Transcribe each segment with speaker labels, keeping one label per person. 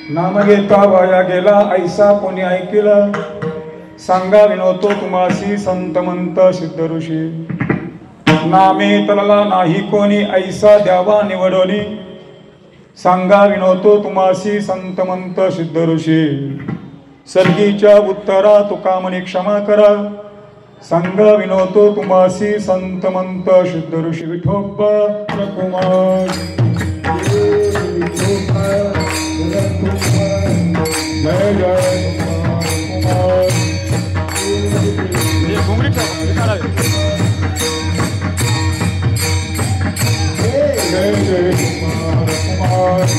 Speaker 1: नाम घेता वाया गेला ऐसा कोणी ऐकिला, सांगा विनोतो तुम्हासी संत मंत सिद्ध ऋषी. नामे तलला नाही कोणी ऐसा द्यावा निवडोनी, सांगा विनोतो तुम्हासी संत मंत सिद्ध ऋषी. सर्गीच्या उत्तरा तुका म्हणे क्षमा करा, सांगा विनोतो तुम्हासी संत मंत सिद्ध ऋषी. विठोबा कुमार जय जय कुमार. जय जय कुमार कुमार.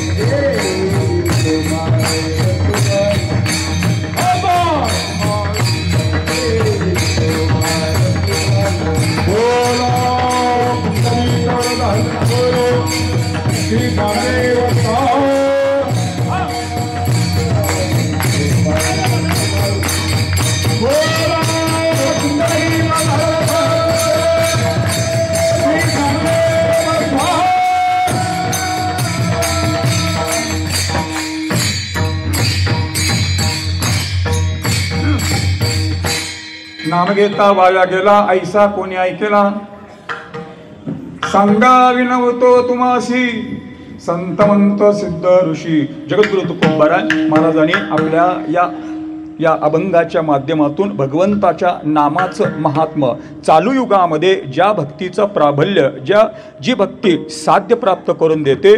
Speaker 1: नाम घेता वाया गेला ऐसा कोणी ऐकेला, सांगा विनवतो तुम्हासी संत मंत सिद्ध ऋषी. जगद्गुरु तुकोबाराय महाराजांनी आपल्या या अभंगाच्या माध्यमातून भगवंताच्या नामाचं महात्म्य, चालू युगामध्ये ज्या भक्तीचं प्राबल्य, जी भक्ती साध्य प्राप्त करून देते,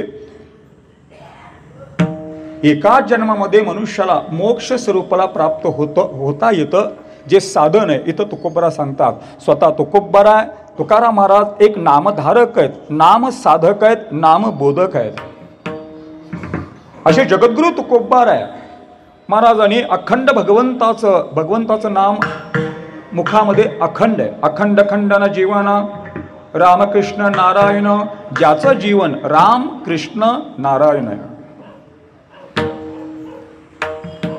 Speaker 1: एकाच जन्मामध्ये मनुष्याला मोक्ष स्वरूपाला प्राप्त होता येतं, जे साधन आहे. इथं तुकोबरा सांगतात, स्वतः तुकोबाराय तुकाराम महाराज एक नामधारक आहेत, नाम साधक आहेत, नाम बोधक आहेत. असे जगद्गुरु तुकोबाराय महाराजांनी अखंड भगवंताचं नाम मुखामध्ये अखंड आहे. अखंड खंडन जीवना रामकृष्ण नारायण, ज्याचं जीवन राम कृष्ण नारायण आहे.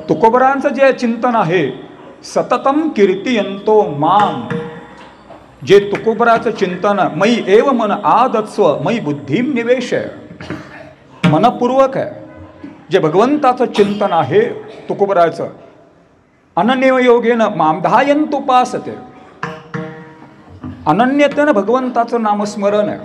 Speaker 1: तुकोबरांचं जे चिंतन आहे, सततम कीर्तियंतो माम, जे तुकोबराचं चिंतन मयी एव मन आदत्स्व मयी बुद्धीम निवेश आहे, मनपूर्वक आहे. जे भगवंताचं चिंतन आहे तुकोबराचं, अनन्य योगेन मामधायंतुपासते, अनन्यतेनं भगवंताचं नामस्मरण आहे.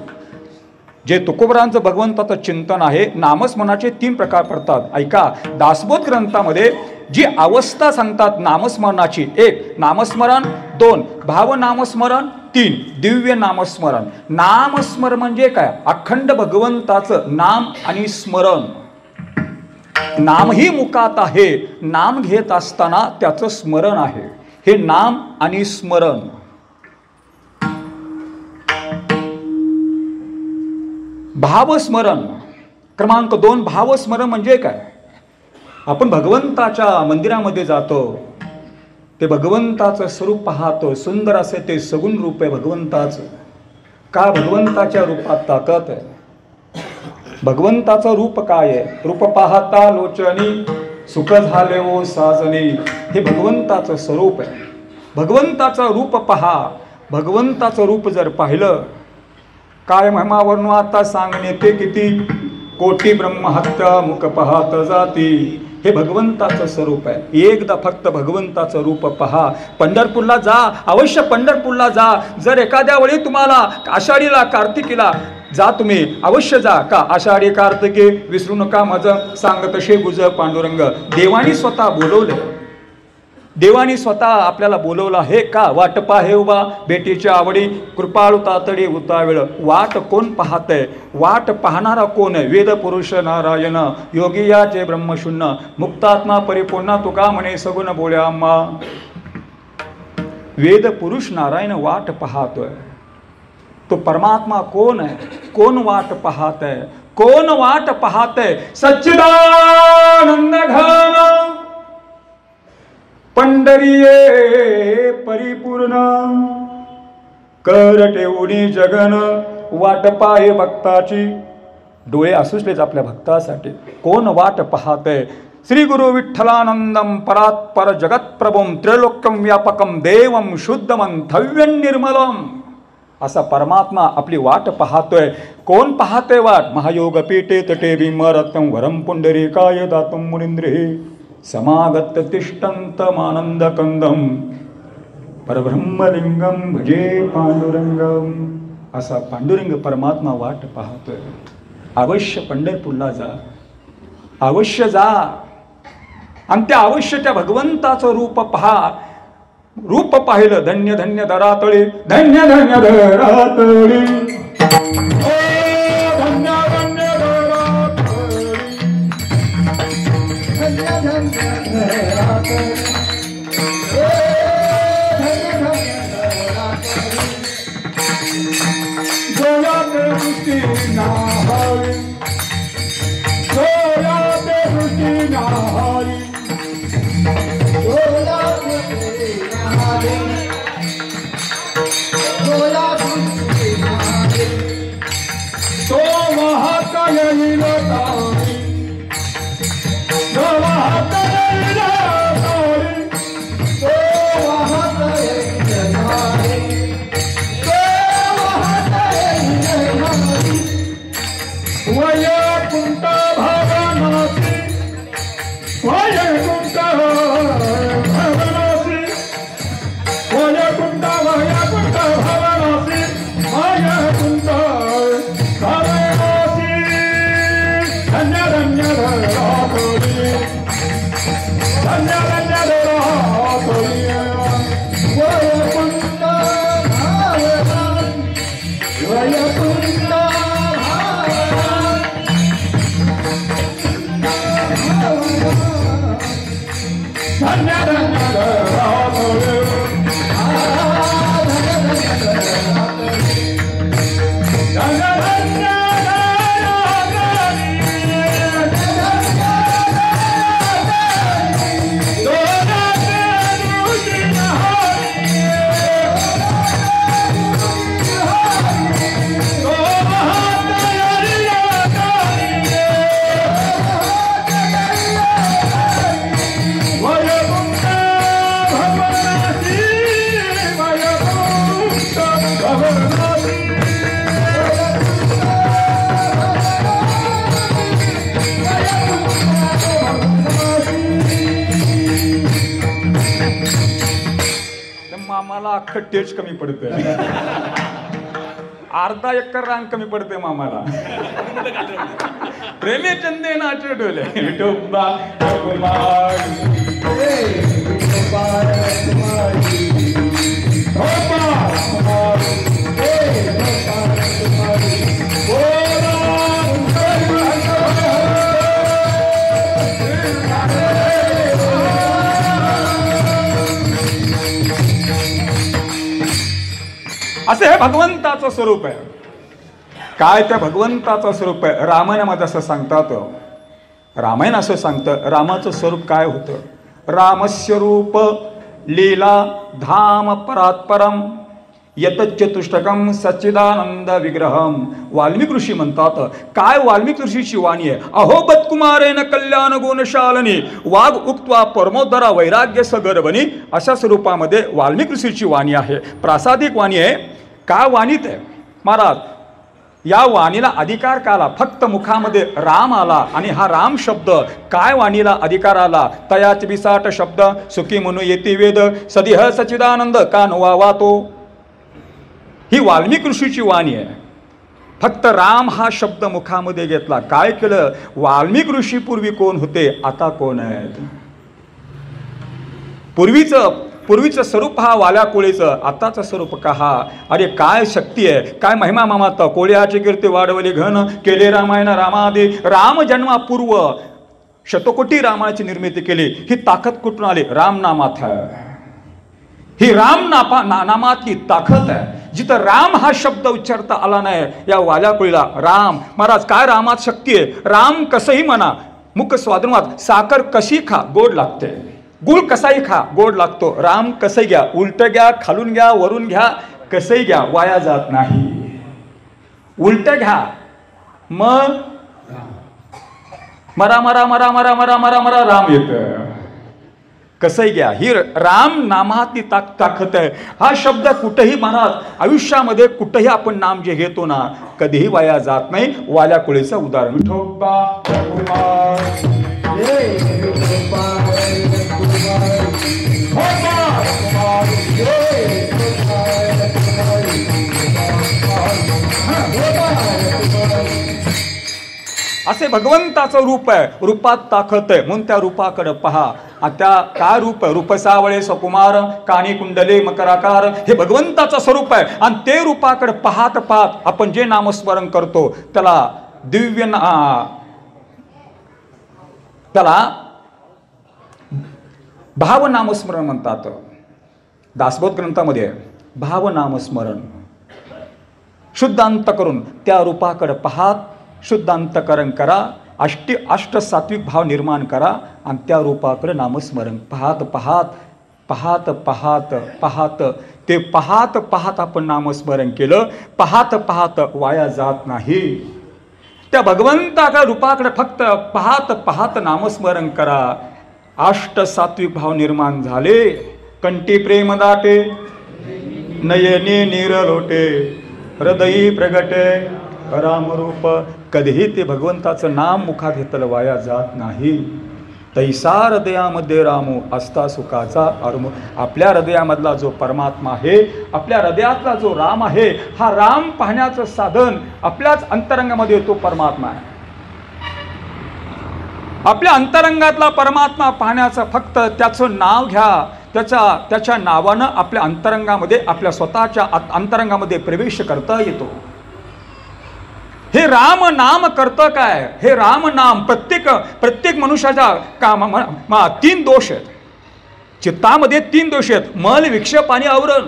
Speaker 1: जे तुकोबरांचं भगवंताचं चिंतन आहे, नामस्मरणाचे 3 प्रकार पडतात. ऐका, दासबोध ग्रंथामध्ये जी अवस्था सांगतात नामस्मरणाची, 1 नामस्मरण, 2 भावनामस्मरण, 3 दिव्य नामस्मरण. नामस्मरण म्हणजे काय? अखंड भगवंताचं नाम आणि स्मरण. नामही मुखात आहे, नाम घेत असताना त्याचं स्मरण आहे. हे नाम आणि स्मरण. भावस्मरण क्रमांक 2, भावस्मरण म्हणजे काय? आपण भगवंताच्या मंदिरामध्ये जातो, ते भगवंताचं स्वरूप पाहतो, सुंदर असे ते सगुण रूप आहे भगवंताचं. का? भगवंताच्या रूपात ताकद आहे. भगवंताचं रूप काय आहे? रूप पाहता लोचनी सुख झाले ओ साजनी, हे भगवंताचं स्वरूप आहे. भगवंताचं रूप पहा. भगवंताचं रूप जर पाहिलं, काय महिमावरून आता सांगणे ते किती, कोटी ब्रह्महत्या मुख पाहत जाती, हे भगवंताचं स्वरूप आहे. एकदा फक्त भगवंताचं रूप पहा. पंढरपूरला जा, अवश्य पंढरपूरला जा. जर एखाद्या वेळी तुम्हाला आषाढीला कार्तिकीला जा, तुम्ही अवश्य जा. का? आषाढी कार्तिकी विसरू नका माझं सांगत शे गुज पांडुरंग. देवानी स्वतः बोलवले, देवानी स्वतः आपल्याला बोलवलं आहे. का? वाट पाहे उभा भेटीच्या आवडी, कृपाळू तातडी उतावेळ. वाट कोण पाहतंय? वाट पाहणारा कोण आहे? वेद पुरुष नारायण, योगी याचे ब्रह्मशून्य, मुक्तात्मा परिपूर्ण, तुका म्हणे सगुण बोल्या आम्हा. वेद पुरुष नारायण वाट पाहतोय. तो परमात्मा कोण आहे? कोण वाट पाहत आहे? कोण वाट पाहत आहे? सच्चिदानंद घन पंढरीये परिपूर्ण, कर ठेवणी जगन वाट पाहे भक्ताची. डोळे असुसलेच आपल्या भक्तासाठी. कोण वाट पाहतय? श्री गुरु विठ्ठलानंदम परात्पर जगत्प्रभुम त्रैलोक्यम व्यापकम देवम शुद्धमं थव्यं निर्मलम. असा परमात्मा आपली वाट पाहतोय. कोण पाहतोय वाट? महायोग पीठे तटे भीमरत्नं वरं पुंडरीकाय दातुं मुनींद्रे समागत तिष्ठन्तमानंद कंदम परब्रह्मलिंगम भजे पांडुरंगम. असा पांडुरंग परमात्मा वाट पाहतोय. अवश्य पंढरपूरला जा, अवश्य जा आणि त्या अवश्य त्या भगवंताचं रूप पहा. रूप पाहिलं धन्य धन्य दरातळे, धन्य धन्य दरातळे, धन्य धन्य दरातळे, धन्य धन्य दरातळे, जोयाते दृष्टी नाहारी, जोयाते दृष्टी नाहारी, जोयाते दृष्टी नाहारी, जोयाते दृष्टी नाहारी, तो वाहत येईल तारी, तो वाहत येईल तारी, तो वाहत येईल तारी, वैकुंठ भवनासी, वैकुंठ भवनासी, वैकुंठ वैकुंठ भवनासी, वैकुंठ भवनासी, धन्य धन्य दरातळे, धन्य धन्य दरातळे, वैकुंठ भवनासी, वैकुंठ धन्य धन्य दरातळे, धन्य धन्य मामाला अख्खं टेच कमी पडते. अर्धा एकर रांग कमी पडते मामाला. प्रेमे चंदे नाचे डोले विठोबा कुमारी, विठोबा कुमारी, विठोबा कुमारी, विठोबा कुमारी, असे हे भगवंताचं स्वरूप आहे. काय त्या भगवंताचं स्वरूप आहे? रामायणामध्ये असं सांगतात, रामायण असं सांगतं रामाचं स्वरूप काय होतं. रामस्य रूप लीला धाम परात्परम यतचतुष्टकम सच्चिदानंद विग्रहम. वाल्मिक ऋषी म्हणतात, काय वाल्मिक ऋषीची वाणी आहे. अहो बत्कुमारेन कल्याण गुणशालनी वाघ उक्त्वा परमोद्धरा वैराग्य सगर्वनी. अशा स्वरूपामध्ये वाल्मिक ऋषीची वाणी आहे. प्रासादिक वाणी आहे. काय वाणीत आहे महाराज? या वाणीला अधिकार का आला? फक्त मुखामध्ये राम आला आणि हा राम शब्द काय वाणीला अधिकार आला? तयाच विसाट शब्द सुखी म्हणू येती वेद सदिह सच्चिदानंद का नवा तो. ही वाल्मिक ऋषीची वाणी आहे. फक्त राम हा शब्द मुखामध्ये घेतला. काय केलं? वाल्मिक ऋषी पूर्वी कोण होते, आता कोण आहेत? पूर्वीचं स्वरूप हा वाल्या कोळीचं, आताचं स्वरूप कहा. अरे काय शक्ती आहे, काय महिमा मामात. कोळ्याची कीर्ती वाढवली घन केले रामायण रामादे. राम जन्मापूर्व शतकोटी रामायणाची निर्मिती केली. ही ताकद कुठून आली? राम नामात आहे. ही राम नामातली ताकद आहे. जिथं राम हा शब्द उच्चारता आला नाही या वाल्या कोळीला राम. महाराज काय रामात शक्ती आहे? राम कसंही म्हणा, मुख स्वादनवाद. साखर कशी खा गोड लागते, गुळ कसाही खा गोड लागतो. राम कसंही घ्या, उलट घ्या, खालून घ्या, वरून घ्या, कसंही घ्या, वाया जात नाही. उलट घ्या मग मरा मरा मरा मरा मरा मरा मरा राम येतं. कसंही घ्या, ही राम नामातली ताकद आहे. हा शब्द कुठेही मनात आयुष्यामध्ये कुठेही आपण नाम जे घेतो ना, कधीही वाया जात नाही. वाल्या कुळीचं उदाहरण विठोबा असे भगवंताचं रूप आहे. रूपात ताकद आहे म्हणून त्या रूपाकडे पहा. त्या काय रूप आहे? रूप सावळे सकुमार कानी कुंडले मकराकार, हे भगवंताचं स्वरूप आहे. आणि ते रूपाकडे पाहत पाहत आपण जे नामस्मरण करतो त्याला दिव्य त्याला भावनामस्मरण म्हणतात. दासबोध ग्रंथामध्ये भावनामस्मरण. शुद्ध अंतकरण त्या रूपाकडे पाहत शुद्ध अंतकरण करा, अष्ट सात्विक भाव निर्माण करा आणि त्या रूपाकडे नामस्मरण पाहत पाहत पाहत पाहत पाहत ते पाहत पाहत आपण नामस्मरण केलं, पाहत पाहत वाया जात नाही. त्या भगवंताच्या रूपाकडे फक्त पाहत पाहत नामस्मरण करा. अष्ट सात्विक भाव निर्माण झाले. कंठी प्रेम दाटे, नयनी नीर लोटे, हृदयी प्रगटे रामरूप. कधीही ते भगवंताचं नाम मुखात घेतलं वाया जात नाही. तैसा हृदयामध्ये रामो असता सुखाचा अरुम. आपल्या हृदयामधला जो परमात्मा आहे, आपल्या हृदयातला जो राम आहे, हा राम पाहण्याचं साधन आपल्याच अंतरंगामध्ये तो परमात्मा आहे. आपल्या अंतरंगातला परमात्मा पाहण्याचं फक्त त्याचं नाव घ्या. त्याच्या नावानं आपल्या अंतरंगामध्ये, आपल्या स्वतःच्या अंतरंगामध्ये प्रवेश करता येतो. हे राम नाम करतं काय? हे राम नाम प्रत्येक मनुष्याच्या 3 दोष आहेत. चित्तामध्ये 3 दोष आहेत. मल, विक्षेप आणि आवरण.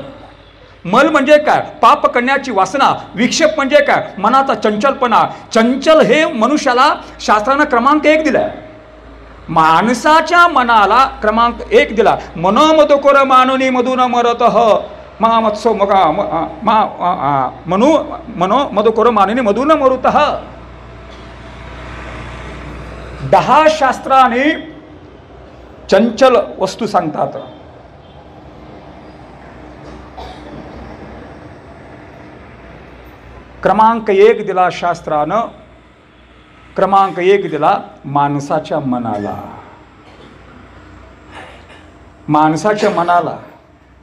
Speaker 1: मल म्हणजे काय? पाप करण्याची वासना. विक्षेप म्हणजे काय? मनाचा चंचलपणा. चंचल हे मनुष्याला शास्त्रानं क्रमांक 1 दिलाय. माणसाच्या मनाला क्रमांक 1 दिला. मनोमधुकर मानुनी मधुन मरतः मत्सो मनो मधुकर मानुनी मधुन मरुतः. 10 शास्त्राने चंचल वस्तू सांगतात. क्रमांक 1 दिला शास्त्रानं. क्रमांक 1 दिला माणसाच्या मनाला. माणसाच्या मनाला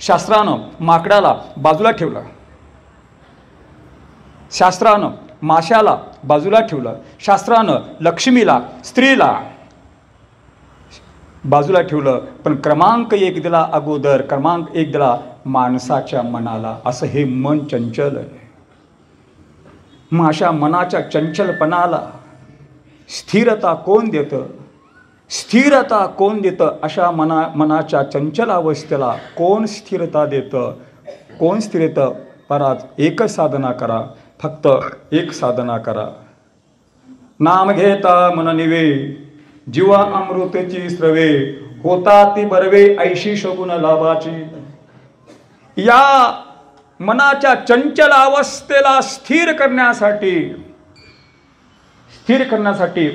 Speaker 1: शास्त्रानं माकडाला बाजूला ठेवलं. शास्त्रानं माशाला बाजूला ठेवलं. शास्त्रानं लक्ष्मीला, स्त्रीला बाजूला ठेवलं. पण क्रमांक 1 दिला अगोदर. क्रमांक 1 दिला माणसाच्या मनाला. असं हे मन चंचल आहे. मग अशा मनाच्या चंचलपणाला स्थिरता कोण देतं? स्थिरता कोण देतं? अशा मनाच्या चंचल अवस्थेला कोण स्थिरता देतं? कोण स्थिरतं? पराज एकच साधना करा. फक्त एक साधना करा. नाम घेता मन निवे, जीवा अमृतची स्रवे, होता ती बरवे ऐशी शगुन लाभाची. या मनाच्या चंचल अवस्थेला स्थिर करण्यासाठी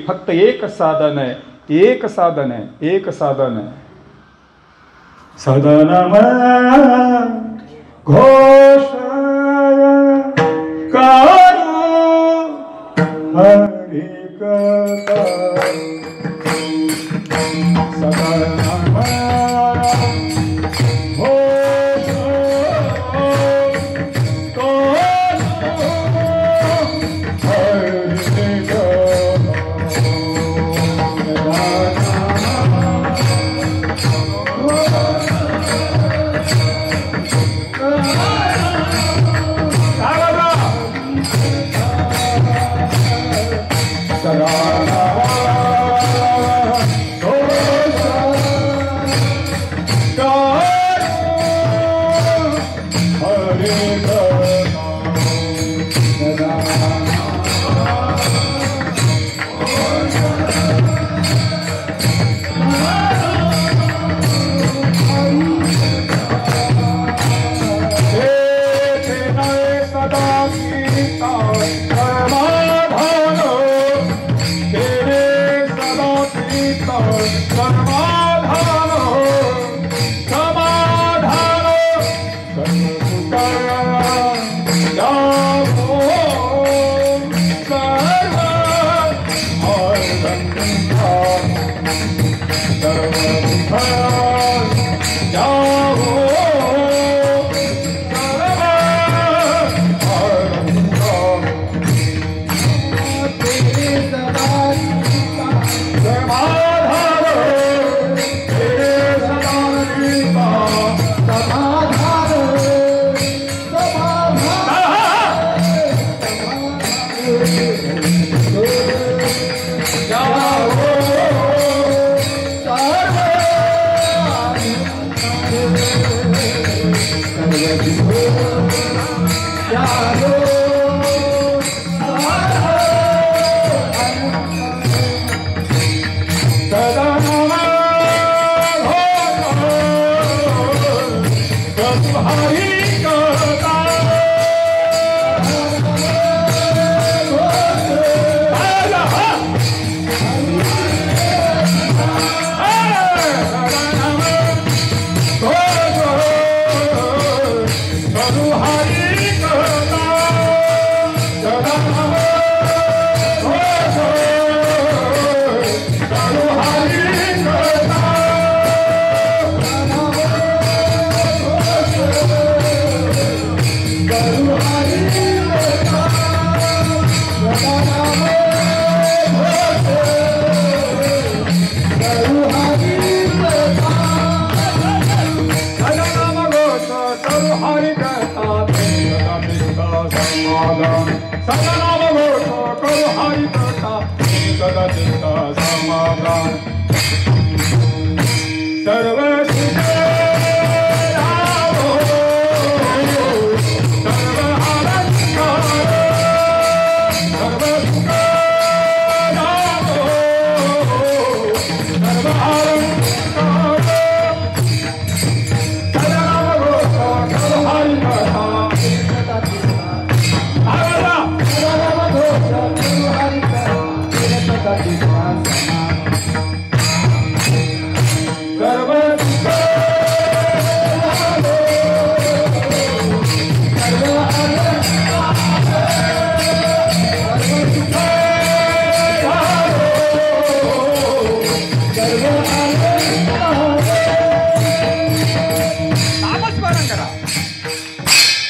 Speaker 1: फक्त एक साधन आहे. एक साधन आहे. एक साधन आहे. सदनम घोष करू हरि कथा. सदनम घोष करू हरि समाधान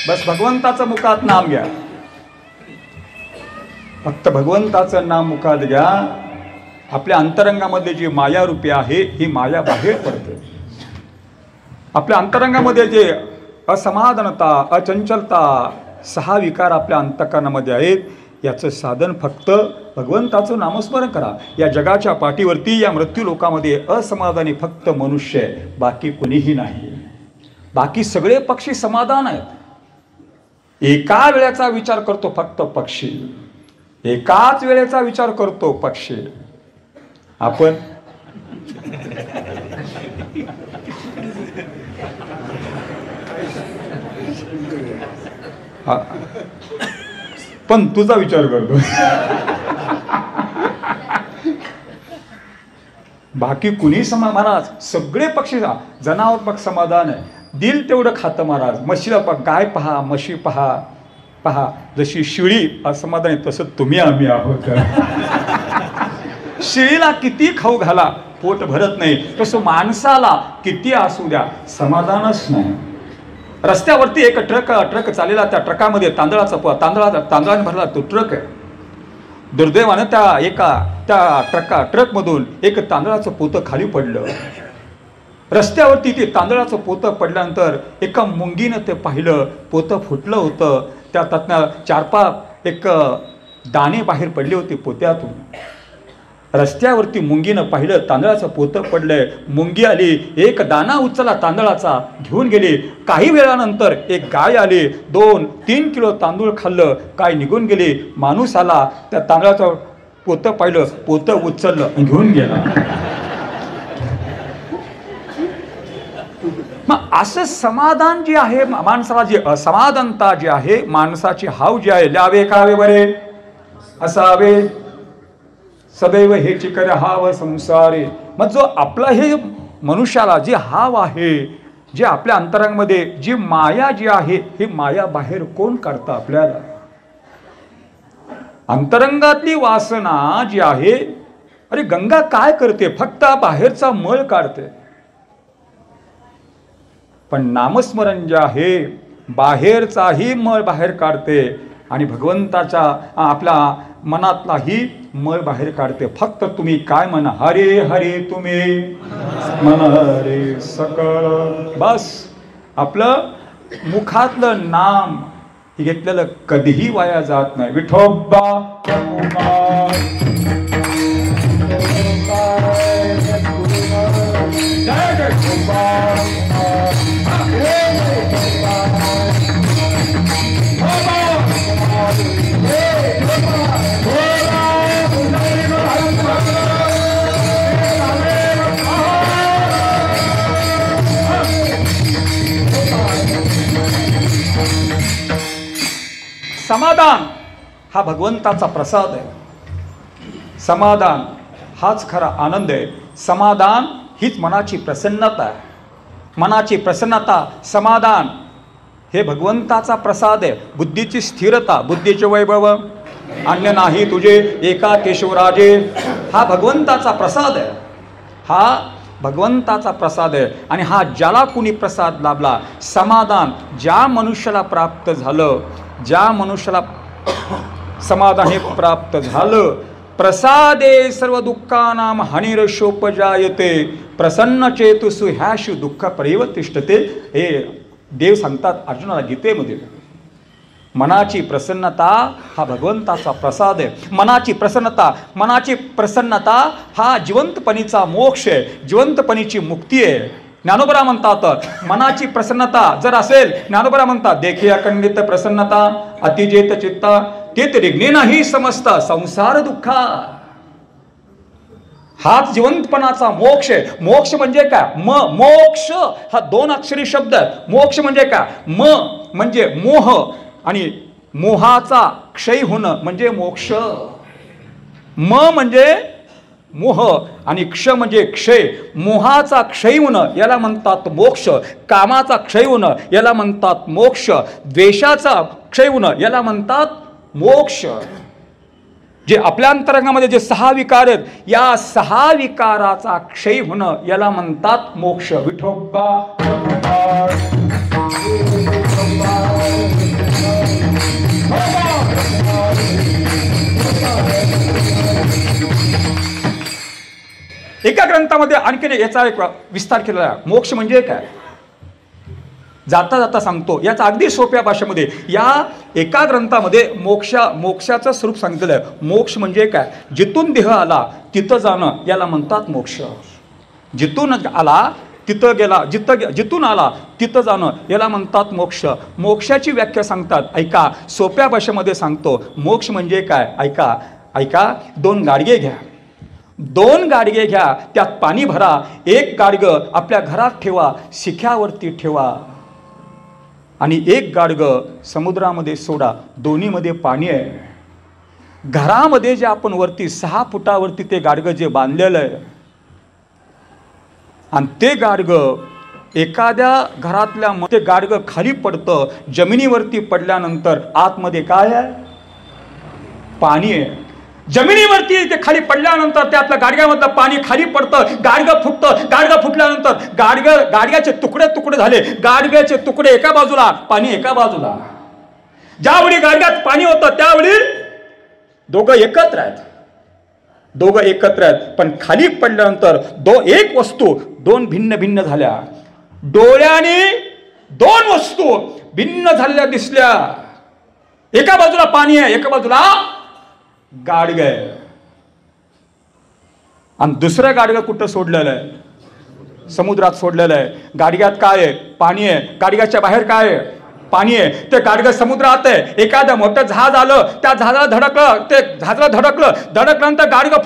Speaker 1: बस भगवंताचं मुखात नाम घ्या, फक्त भगवंताचं नाम मुखात घ्या. आपल्या अंतरंगामध्ये जी माया रूपी आहे ही माया बाहेर पडते. आपल्या अंतरंगामध्ये जे असमाधानता, अचंचलता, 6 विकार आपल्या अंतःकरणामध्ये आहेत, याचं साधन फक्त भगवंताचं नामस्मरण करा. या जगाच्या पाठीवरती या मृत्यू लोकामध्ये असमाधानी फक्त मनुष्य आहे, बाकी कुणीही नाही. बाकी सगळे पक्षी समाधान आहेत. एका वेळेचा विचार करतो फक्त पक्षी, एकाच वेळेचा विचार करतो पक्षी. आपण पण तुझा विचार करतो. बाकी कुणी महाराज सगळे पक्षी, जनावर बघ समाधान आहे, दिल तेवढं खातं महाराज. म्हशीला गाय पहा, म्हशी पहा, पहा जशी शिळी असमाधान आहे तसं तुम्ही आम्ही आहोत. शिळीला किती खाऊ घाला पोट भरत नाही, तसं माणसाला किती असू द्या समाधानच नाही. रस्त्यावरती एक ट्रक चाललेला, त्या ट्रकामध्ये तांदळाने भरला तो ट्रक आहे. दुर्दैवानं त्या ट्रकमधून एक तांदळाचं पोतं खाली पडलं. रस्त्यावरती ते तांदळाचं पोतं पडल्यानंतर एका मुंगीनं ते पाहिलं, पोतं फुटलं होतं. त्यातनं 4-5 दाणे बाहेर पडले होते पोत्यातून. रस्त्यावरती मुंगीनं पाहिलं, तांदळाचं पोतं पडलंय. मुंगी आली, एक दाणा उचलला तांदळाचा, घेऊन गेली. काही वेळानंतर एक गाय आली, 2-3 किलो तांदूळ खाल्लं, गाय निघून गेली. माणूस आला, त्या तांदळाचं पोतं पाहिलं, पोतं उचललं, घेऊन गेला. मग असं समाधान जे आहे माणसाला, जी असमाधानता जी आहे माणसाची, हाव जी आहे, ल्यावे खावे बरे असावे सदैव हे चिकर हाव संसारे. मग जो आपला हे मनुष्याला जी हाव आहे, जे आपल्या अंतरंगामध्ये जी माया जी आहे, ही माया बाहेर कोण काढतं आपल्याला? अंतरंगातली वासना जी आहे अरे गंगा काय करते? फक्त बाहेरचा मळ काढते. पण नामस्मरण जे आहे बाहेरचाही मळ बाहेर काढते आणि भगवंताच्या आपल्या मनातलाही मळ बाहेर काढते. फक्त तुम्ही काय म्हणा, हरे हरे तुम्ही मन रे सकळ. बस आपलं मुखातलं नाम घेतलेलं कधीही वाया जात नाही. विठोबा समाधान हा भगवंताचा प्रसाद आहे. समाधान हाच खरा आनंद आहे. समाधान हीच मनाची प्रसन्नता आहे. मनाची प्रसन्नता, समाधान हे भगवंताचा प्रसाद आहे. बुद्धीची स्थिरता, बुद्धीचे वैभव अन्य नाही तुझे एका केशवराजे, हा भगवंताचा प्रसाद आहे. हा भगवंताचा प्रसाद आहे. आणि हा ज्याला कुणी प्रसाद लाभला, समाधान ज्या मनुष्याला प्राप्त झालं, ज्या मनुष्याला समाधान हे प्राप्त झालं, प्रसादे सर्व दुःखानाम हानिरशोपजायते प्रसन्न चेतुसु ह्याशु दुःख परिवर्तिष्ठते. हे देव सांगतात अर्जुनाला गीतेमध्ये. मनाची प्रसन्नता हा भगवंताचा प्रसाद आहे. मनाची प्रसन्नता हा जिवंतपणीचा मोक्ष आहे, जिवंतपणीची मुक्ती आहे. ज्ञानोबरा म्हणतात मनाची प्रसन्नता जर असेल, ज्ञानोबरा म्हणतात देखी अखंडित प्रसन्नता अतिजेत चित्ता ते रिग्ने नाही समजता संसार दुःखा. हाच जिवंतपणाचा मोक्ष आहे. मोक्ष म्हणजे काय? मोक्ष हा 2 अक्षरी शब्द आहे. मोक्ष म्हणजे काय? म्हणजे मोह आणि मोहाचा क्षय होणं म्हणजे मोक्ष. म्हणजे मोह आणि क्ष म्हणजे क्षय. मोहाचा क्षय होणं याला म्हणतात मोक्ष. कामाचा क्षय होणं याला म्हणतात मोक्ष. द्वेषाचा क्षय होणं याला म्हणतात मोक्ष. जे आपल्या अंतरंगामध्ये जे 6 विकार आहेत, या 6 विकाराचा क्षय होणं याला म्हणतात मोक्ष. विठोबा एका ग्रंथामध्ये आणखीन याचा एक विस्तार केलेला आहे. मोक्ष म्हणजे काय जाता जाता सांगतो याचा अगदी सोप्या भाषेमध्ये. या एका ग्रंथामध्ये मोक्षाचं स्वरूप सांगितलेलं आहे. मोक्ष म्हणजे काय? जिथून देह आला तिथं जाणं याला म्हणतात मोक्ष. जिथून आला तिथं गेला, जिथून आला तिथं जाणं याला म्हणतात मोक्ष. मोक्षाची व्याख्या सांगतात, ऐका, सोप्या भाषेमध्ये सांगतो. मोक्ष म्हणजे काय? ऐका 2 गाडगे घ्या. 2 गाडगे घ्या, त्यात पाणी भरा. एक गाडगं आपल्या घरात ठेवा, शिख्यावरती ठेवा आणि एक गाडगं समुद्रामध्ये सोडा. दोन्हीमध्ये पाणी आहे. घरामध्ये जे आपण वरती 6 फुटावरती ते गाडगं जे बांधलेलं आहे आणि ते गाडगं एखाद्या घरातल्या ते गाडगं खाली पडतं. जमिनीवरती पडल्यानंतर आतमध्ये काय आहे? पाणी आहे. जमिनीवरती ते खाली पडल्यानंतर त्यातल्या गाडग्यामधलं पाणी खाली पडतं, गाडगं फुटतं. गाडगं फुटल्यानंतर गाडग्याचे तुकडे झाले. गाडग्याचे तुकडे एका बाजूला, पाणी एका बाजूला. ज्यावेळी गाडग्यात पाणी होतं त्यावेळी दोघं एकत्र आहेत. पण खाली पडल्यानंतर एक वस्तू 2 भिन्न झाल्या. डोळ्याने 2 वस्तू भिन्न झालेल्या दिसल्या. एका बाजूला पाणी आहे, एका बाजूला गाडगं आहे. आणि दुसरं गाडगं कुठं सोडलेलं आहे? समुद्रात सोडलेलं आहे. गाडग्यात काय आहे? पाणी आहे. गाडग्याच्या बाहेर काय आहे? पाणी आहे. ते गाडगं समुद्रात आहे. एखादं मोठं जहाज आलं, त्या जहाजाला धडकलं, ते जहाजाला धडकल्यानंतर गाडगं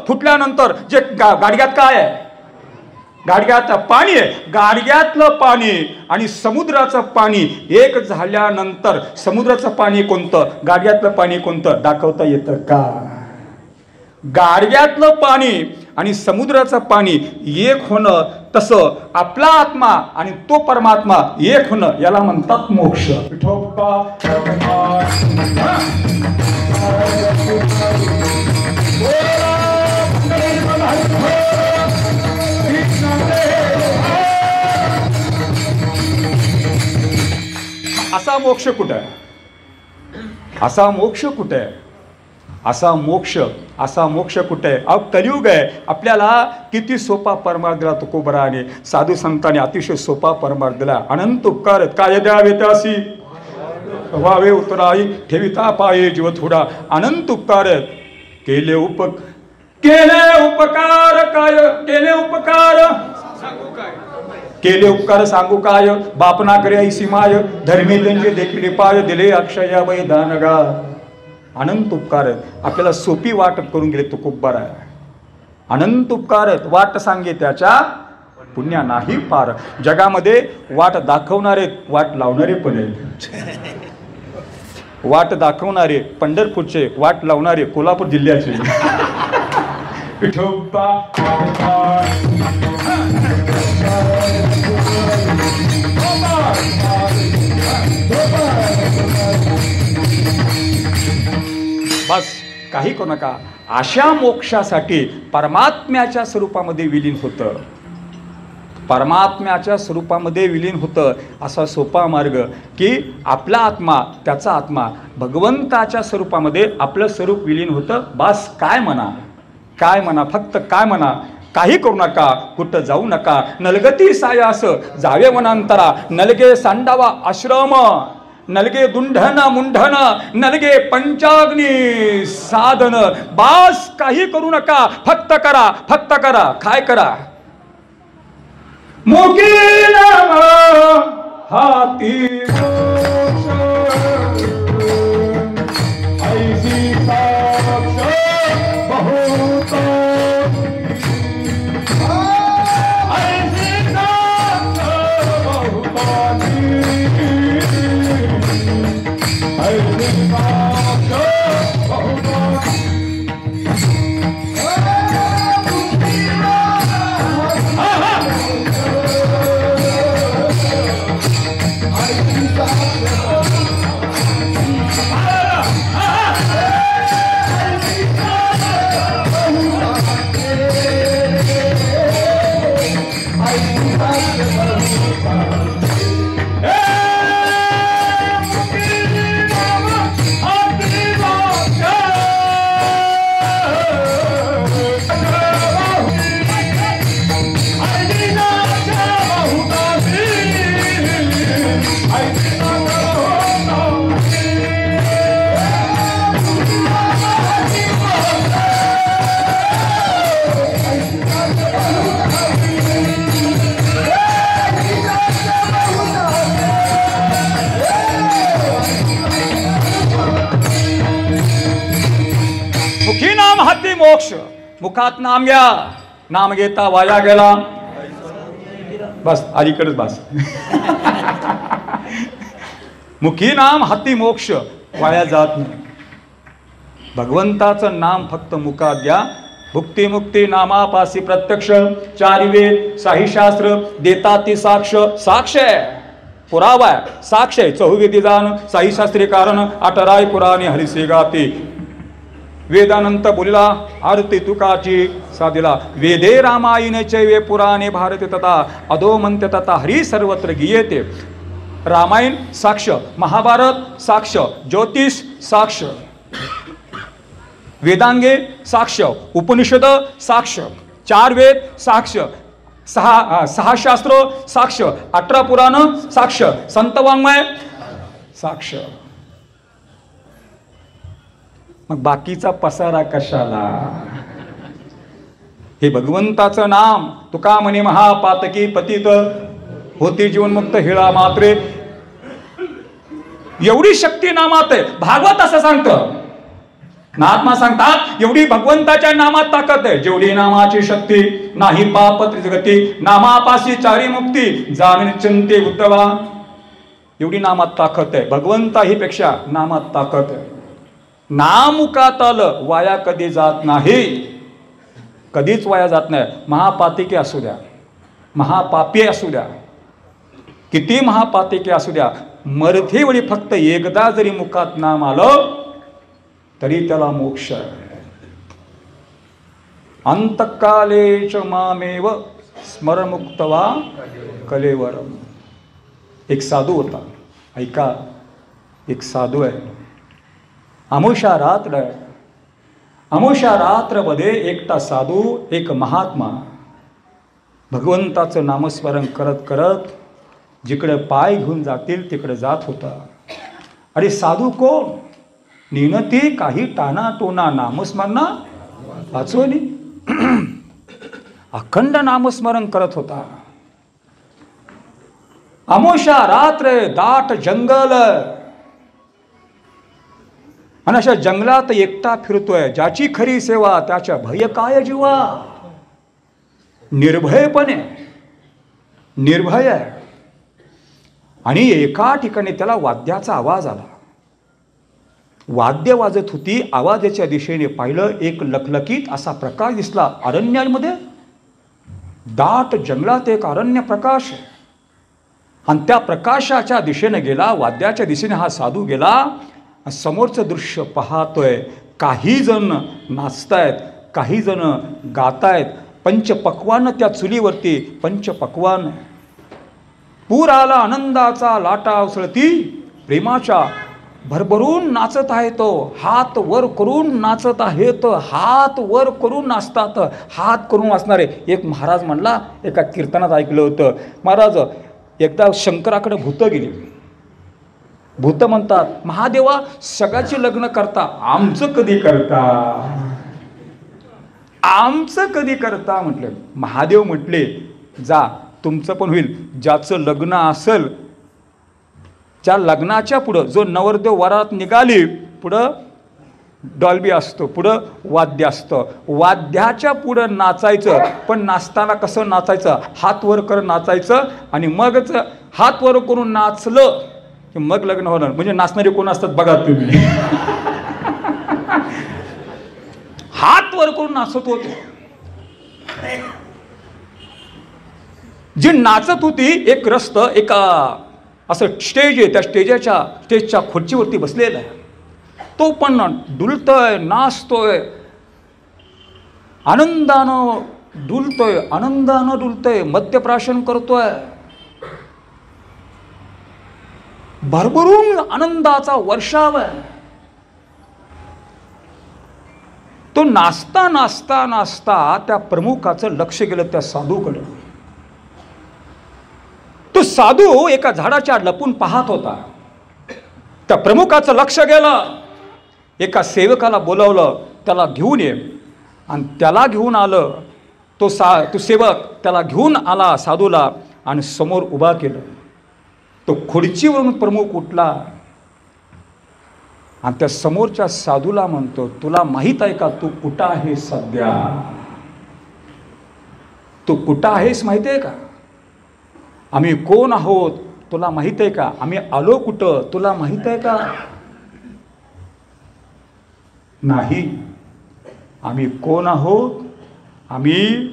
Speaker 1: फुटल्यानंतर जे गाडग्यात काय आहे? गाडग्यात पाणी आहे. गाडग्यातलं पाणी आणि समुद्राचं पाणी एक झाल्यानंतर समुद्राचं पाणी कोणतं, गाडग्यातलं पाणी कोणतं दाखवता येतं का? गाडग्यातलं पाणी आणि समुद्राचं पाणी एक होणं, तसं आपला आत्मा आणि तो परमात्मा एक होणं याला म्हणतात मोक्ष. विठोबा असा मोक्ष कुठे आहे? असा मोक्ष कुठे आहे? असा मोक्ष कुठे आहे? अहो कलियुग आहे. आपल्याला किती सोपा परमार्थ दिला तुकोबराने, साधू संतांनी अतिशय सोपा परमार्थ दिला. अनंत उपकार काय द्यावे त्यासी व्हावे उतराई, ठेविता पाये जीव थोडा. अनंत उपकार केले उपकार काय, केले उपकार सांगू काय. बापना करे ऐसी माय, धर्मी त्यांचे देखील पाय, दिले अक्षया वैदानगा. अनंत उपकार आपल्याला सोपी वाट करून गेले तुकोबरा. अनंत उपकार वाट सांगे त्याच्या पुण्या नाही पार. जगामध्ये वाट दाखवणारे वाट लावणारे पण आहेत. वाट दाखवणारे पंढरपूरचे, वाट लावणारे कोल्हापूर जिल्ह्याचे. विठोबा बस काही करू नका. अशा मोक्षासाठी परमात्म्याच्या स्वरूपामध्ये विलीन होतं. परमात्म्याच्या स्वरूपामध्ये विलीन होतं. असा सोपा मार्ग की आपला आत्मा, त्याचा आत्मा भगवंताच्या स्वरूपामध्ये आपलं स्वरूप विलीन होतं. बस काय म्हणा, फक्त काय म्हणा. काही करू नका, कुठं जाऊ नका. नलगती सायास जावे वनांतरा, नलगे सांडावा आश्रम, नलगे दुंढन मुंढन, नलगे पंचाग्नी साधन. बास काही करू नका, फक्त करा. काय करा? मुकी नाम हाती मोक्ष, ऐसी साक्ष बहुत, ऐसी साक्ष बहुतानी, ऐसी साक्ष बहुतानी. मुखी नाम हाती मोक्ष, मुखात नाम घ्या, नाम घेता वाया गेला. बस अलीकडेच बस. मुखी नाम हाती मोक्ष वाया जात नाही. भगवंताचं नाम फक्त मुखात घ्या. भुक्ती मुक्ती नामापासी प्रत्यक्ष, चारी वेद साही शास्त्र देता ती साक्ष. साक्ष आहे, पुरावा आहे, साक्ष आहे. चहुवेदी जाण साही शास्त्री कारण, अठराय पुराणे हरिसे गाते. वेदानंत बोलिला आरती तुकाची साधिला, वेदे रामायण चैवे पुराणे भारते तथा अधो म्हणते तथा हरी सर्वत्र गीयते. रामायण साक्ष, महाभारत साक्ष, ज्योतिष साक्ष, वेदांगे साक्ष, उपनिषद साक्ष, चार वेद साक्ष, सहा शास्त्र साक्ष, 18 पुराण साक्ष, संतवाङ्मय साक्ष. मग बाकीचा पसारा कशाला? हे भगवंताचं नाम. तुका म्हणे महापातकी पतित होती जीवनमुक्त हिळा मात्रे. एवढी शक्ती नामात आहे. भागवत असं सांगतं, महात्मा सांगतात एवढी भगवंताच्या नामात ताकद आहे. जेवढी नामाची शक्ती नाही पाप त्रिजगती, नामापाशी चारी मुक्ती जामीन चिंते उद्धवा. एवढी नामात ताकद आहे. भगवंता ही पेक्षा नामात ताकद आहे. नामुखात आलं वाया कधी जात नाही, कधीच वाया जात नाही. महापातिके असू द्या, महापापी असू द्या, किती महापातिके असू द्या, मरतेवेळी फक्त एकदा जरी मुखात नाम आलं तरी त्याला मोक्ष आहे. अंतकाले च मामेव स्मरमुक्तवा कलेवरम. एक साधू होता. ऐका, एक साधू आहे. अमावस्या रात्र आहे. अमावस्या रात्रमध्ये एकटा साधू, एक महात्मा भगवंताचं नामस्मरण करत करत जिकडे पाय घेऊन जातील तिकडे जात होता. अरे साधू कोण? निनती काही टाना टोना नामस्मरणा वाचवली. अखंड नामस्मरण करत होता. अमावस्या रात्र, दाट जंगल, आणि अशा जंगलात एकटा फिरतोय. ज्याची खरी सेवा त्याच्या भय काय जीवा. निर्भयपणे, निर्भय. आणि एका ठिकाणी त्याला वाद्याचा आवाज आला. वाद्य वाजत होती. आवाजाच्या दिशेने पाहिलं, एक लखलखीत असा प्रकाश दिसला. अरण्यामध्ये, दाट जंगलात एक अरण्य प्रकाश, आणि त्या प्रकाशाच्या दिशेने गेला. वाद्याच्या दिशेने हा साधू गेला. समोरचं दृश्य पाहतोय. काही जण नाचतायत, काही जण गातायत. पंचपक्वान त्या चुलीवरती, पंचपक्वान. पूर आला आनंदाचा लाटा उसळती प्रेमाच्या. भरभरून नाचत आहे तो. हात वर करून नाचत आहे तो. हात वर करून नाचतात. हात करून वाचणारे. एक महाराज म्हणला, एका कीर्तनात ऐकलं होतं, महाराज एकदा शंकराकडे भूत गेली. भूत म्हणतात, महादेवा सगळ्याची लग्न करता, आमचं कधी करता, आमचं कधी करता म्हटलं. महादेव म्हटले, जा तुमचं पण होईल. ज्याचं लग्न असेल, त्या लग्नाच्या पुढं जो नवरदेव वरात निघाली, पुढं डॉल्बी असतो, पुढं वाद्य असतं. वाद्याच्या पुढं नाचायचं. पण नाचताना कसं नाचायचं? हात वर करून नाचायचं. आणि मगच हात वर करून नाचलं की मग लग्न होणार. म्हणजे नाचणारे कोण असतात बघा तुम्ही. हात वर करून नाचत होते. जी नाचत होती, एक ग्रस्त एका असं स्टेज आहे, त्या स्टेजच्या खुर्चीवरती बसलेला आहे. तो पण डुलतोय, नाचतोय, आनंदानं डुलतोय, आनंदानं डुलतोय, मद्यप्राशन करतोय. भरभरून आनंदाचा वर्षाव आहे. तो नाचता नाचता नाचता त्या प्रमुखाचं लक्ष गेलं त्या साधूकडे. तो साधू एका झाडाच्या लपून पाहत होता. त्या प्रमुखाचं लक्ष गेलं. एका सेवकाला बोलावलं, त्याला घेऊन ये. आणि त्याला घेऊन आलं. तो सेवक त्याला घेऊन आला साधूला आणि समोर उभा केलं. तो खुर्चीवरून प्रमुख उठला आणि त्या समोरच्या साधूला म्हणतो, तुला माहित आहे का तू कुठं आहे सध्या? तू कुठं आहेस माहिती आहे का? आम्ही कोण आहोत तुला माहित आहे का? आम्ही आलो कुठं तुला माहित आहे का? नाही. आम्ही कोण आहोत? आम्ही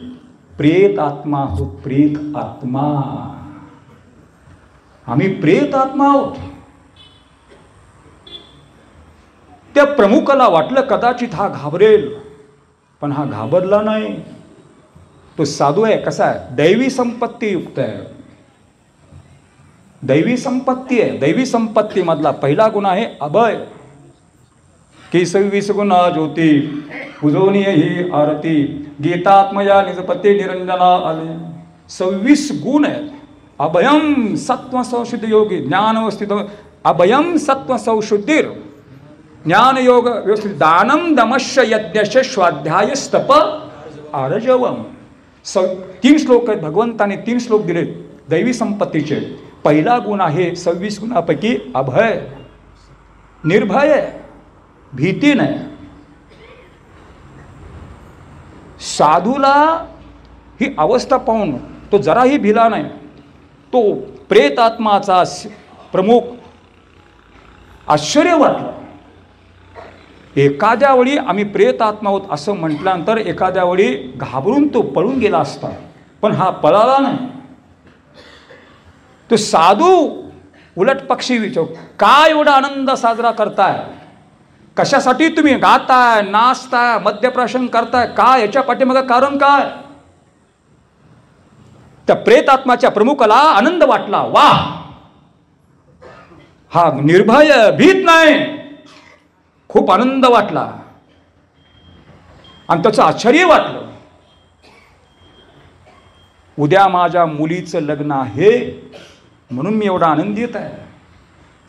Speaker 1: प्रेत आत्मा आहोत. प्रेत आत्मा. आम्ही प्रेत आत्मा आहोत. त्या प्रमुखाला वाटलं कदाचित हा घाबरेल, पण हा घाबरला नाही. तो साधू आहे. कसा आहे? दैवी संपत्ती युक्त आहे. दैवी संपत्ती आहे. दैवी संपत्ती मधला पहिला गुण आहे अभय. केसवी गुणा ज्योती उजवणी ही आरती गीतात्मया निजपते निरंजना आले. 26 गुण आहेत. अभयम सत्व संशुद्धी योगी ज्ञान व्यवस्थित. अभयम सत्व संशुद्धीर ज्ञान योग व्यवस्थित. दानम दमश्य यज्ञश स्वाध्याय स्तप आरजवम. 3 श्लोक आहेत. भगवंताने 3 श्लोक दिले दैवी संपत्तीचे. पहिला गुण आहे 26 गुणापैकी अभय. निर्भय, भीती नाही. साधूला ही अवस्था पाहून तो जराही भिला नाही. तो प्रेत आत्माचा प्रमुख आश्चर्य वाटलं. एखाद्या वेळी आम्ही प्रेत आत्मा आहोत असं म्हटल्यानंतर एखाद्या वेळी घाबरून तो पळून गेला असता, पण हा पळाला नाही. तो साधू उलट पक्षी विचार, काय एवढा आनंद साजरा करताय? कशासाठी तुम्ही गाताय, नाचताय, मद्यप्राशन करताय? काय याच्या पाठीमागं कारण काय? त्या प्रेतात्माच्या प्रमुखाला आनंद वाटला. वा, हा निर्भय, भीत नाही. खूप आनंद वाटला आणि त्याचं आश्चर्य वाटलं. उद्या माझ्या मुलीचं लग्न आहे म्हणून मी एवढा आनंदित आहे.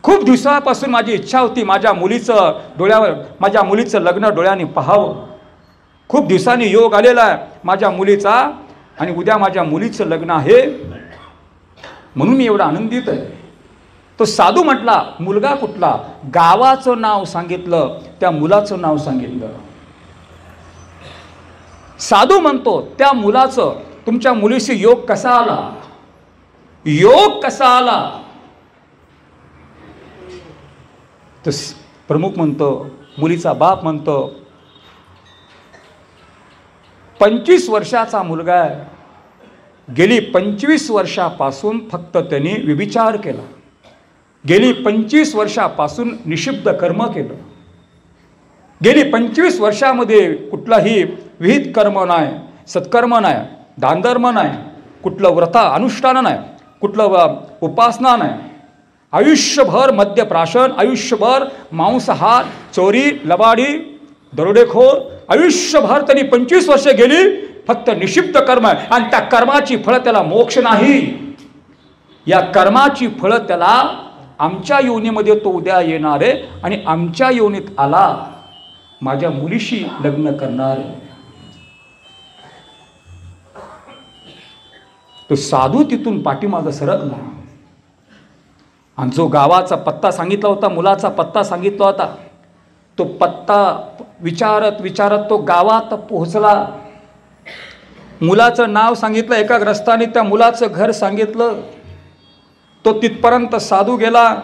Speaker 1: खूप दिवसापासून माझी इच्छा होती माझ्या मुलीचं लग्न डोळ्याने पाहावं. खूप दिवसांनी योग आलेला आहे माझ्या मुलीचा आणि उद्या माझ्या मुलीचं लग्न आहे म्हणून मी एवढा आनंदित आहे. तो साधू म्हटला, मुलगा कुठला? गावाचं नाव सांगितलं, त्या मुलाचं नाव सांगितलं. साधू म्हणतो, त्या मुलाचं, तुमच्या मुलीशी योग कसा आला? योग कसा आला? तर प्रमुख म्हणतो, मुलीचा बाप म्हणतो, 25 वर्षाचा मुलगा आहे. गेली 25 वर्षापासून फक्त त्यांनी व्यभिचार केला. गेली 25 वर्षापासून निषिद्ध कर्म केलं. गेली 25 वर्षामध्ये कुठलाही विहित कर्म नाही, सत्कर्म नाही, दानधर्म नाही, कुठलं व्रता अनुष्ठान नाही, कुठलं उपासना नाही. आयुष्यभर मद्यप्राशन, आयुष्यभर मांसाहार, चोरी, लबाडी, दरोडेखोर, आयुष्यभर त्यांनी 25 वर्ष गेली फक्त निषिद्ध कर्म आहे. आणि त्या कर्माची फळं त्याला मोक्ष नाही. या कर्माची फळं त्याला आमच्या योनीमध्ये तो उद्या येणार आहे आणि आमच्या योनीत आला माझ्या मुलीशी लग्न करणार आहे. तो साधू तिथून पाठीमागं सरकला आणि जो गावाचा पत्ता सांगितला होता, मुलाचा पत्ता सांगितला होता, तो पत्ता विचारत विचारत तो गावात पोहोचला. मुलाचं नाव सांगितलं, एका ग्रस्ताने त्या मुलाचं घर सांगितलं. तो तिथपर्यंत साधू गेला.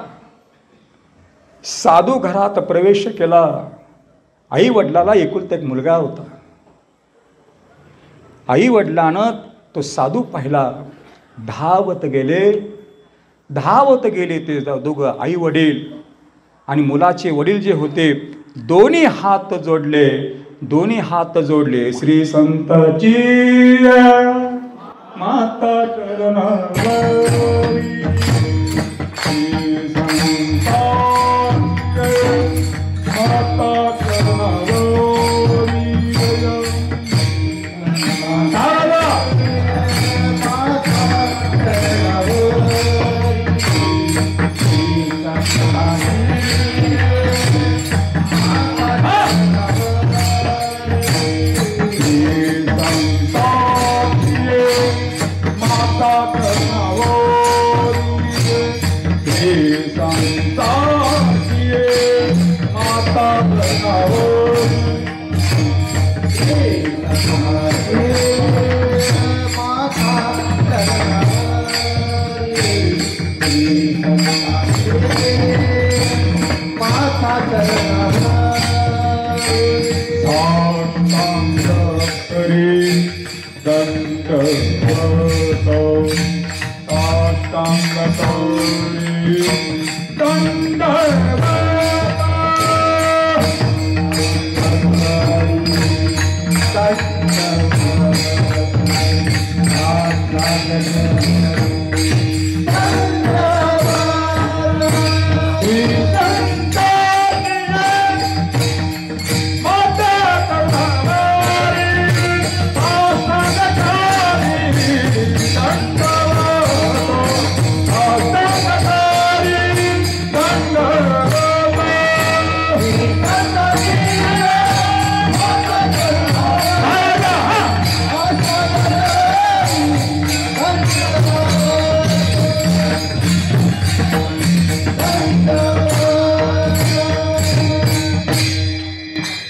Speaker 1: साधू घरात प्रवेश केला. आई वडिलाला एकुलता एक मुलगा होता. आई वडिलानं तो साधू पाहिला. धावत गेले ते दोघं आई वडील आणि मुलाचे वडील जे होते, दोन्ही हात जोडले. श्री संताची माता चरणावरी, श्री संताची माता चरणावरी.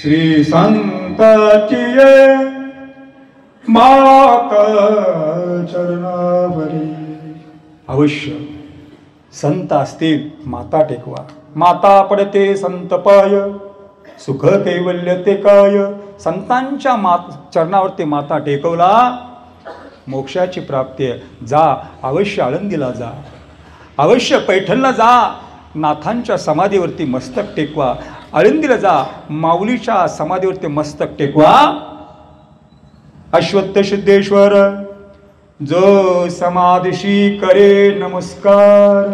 Speaker 1: श्री संताची माता चरणावरी. अवश्य संत असतील माता टेकवा. माता पडते संत पाय, सुख कैवल्य ते काय. संतांच्या चरणावरती माता टेकवला, मोक्षाची प्राप्ती आहे. जा, अवश्य आळंदीला जा, अवश्य पैठणला जा, नाथांच्या समाधीवरती मस्तक टेकवा. आळंदीला जा, माऊलीच्या समाधीवरती मस्तक टेकवा. अश्वत्थ सिद्धेश्वर जो समाधीशी करे नमस्कार,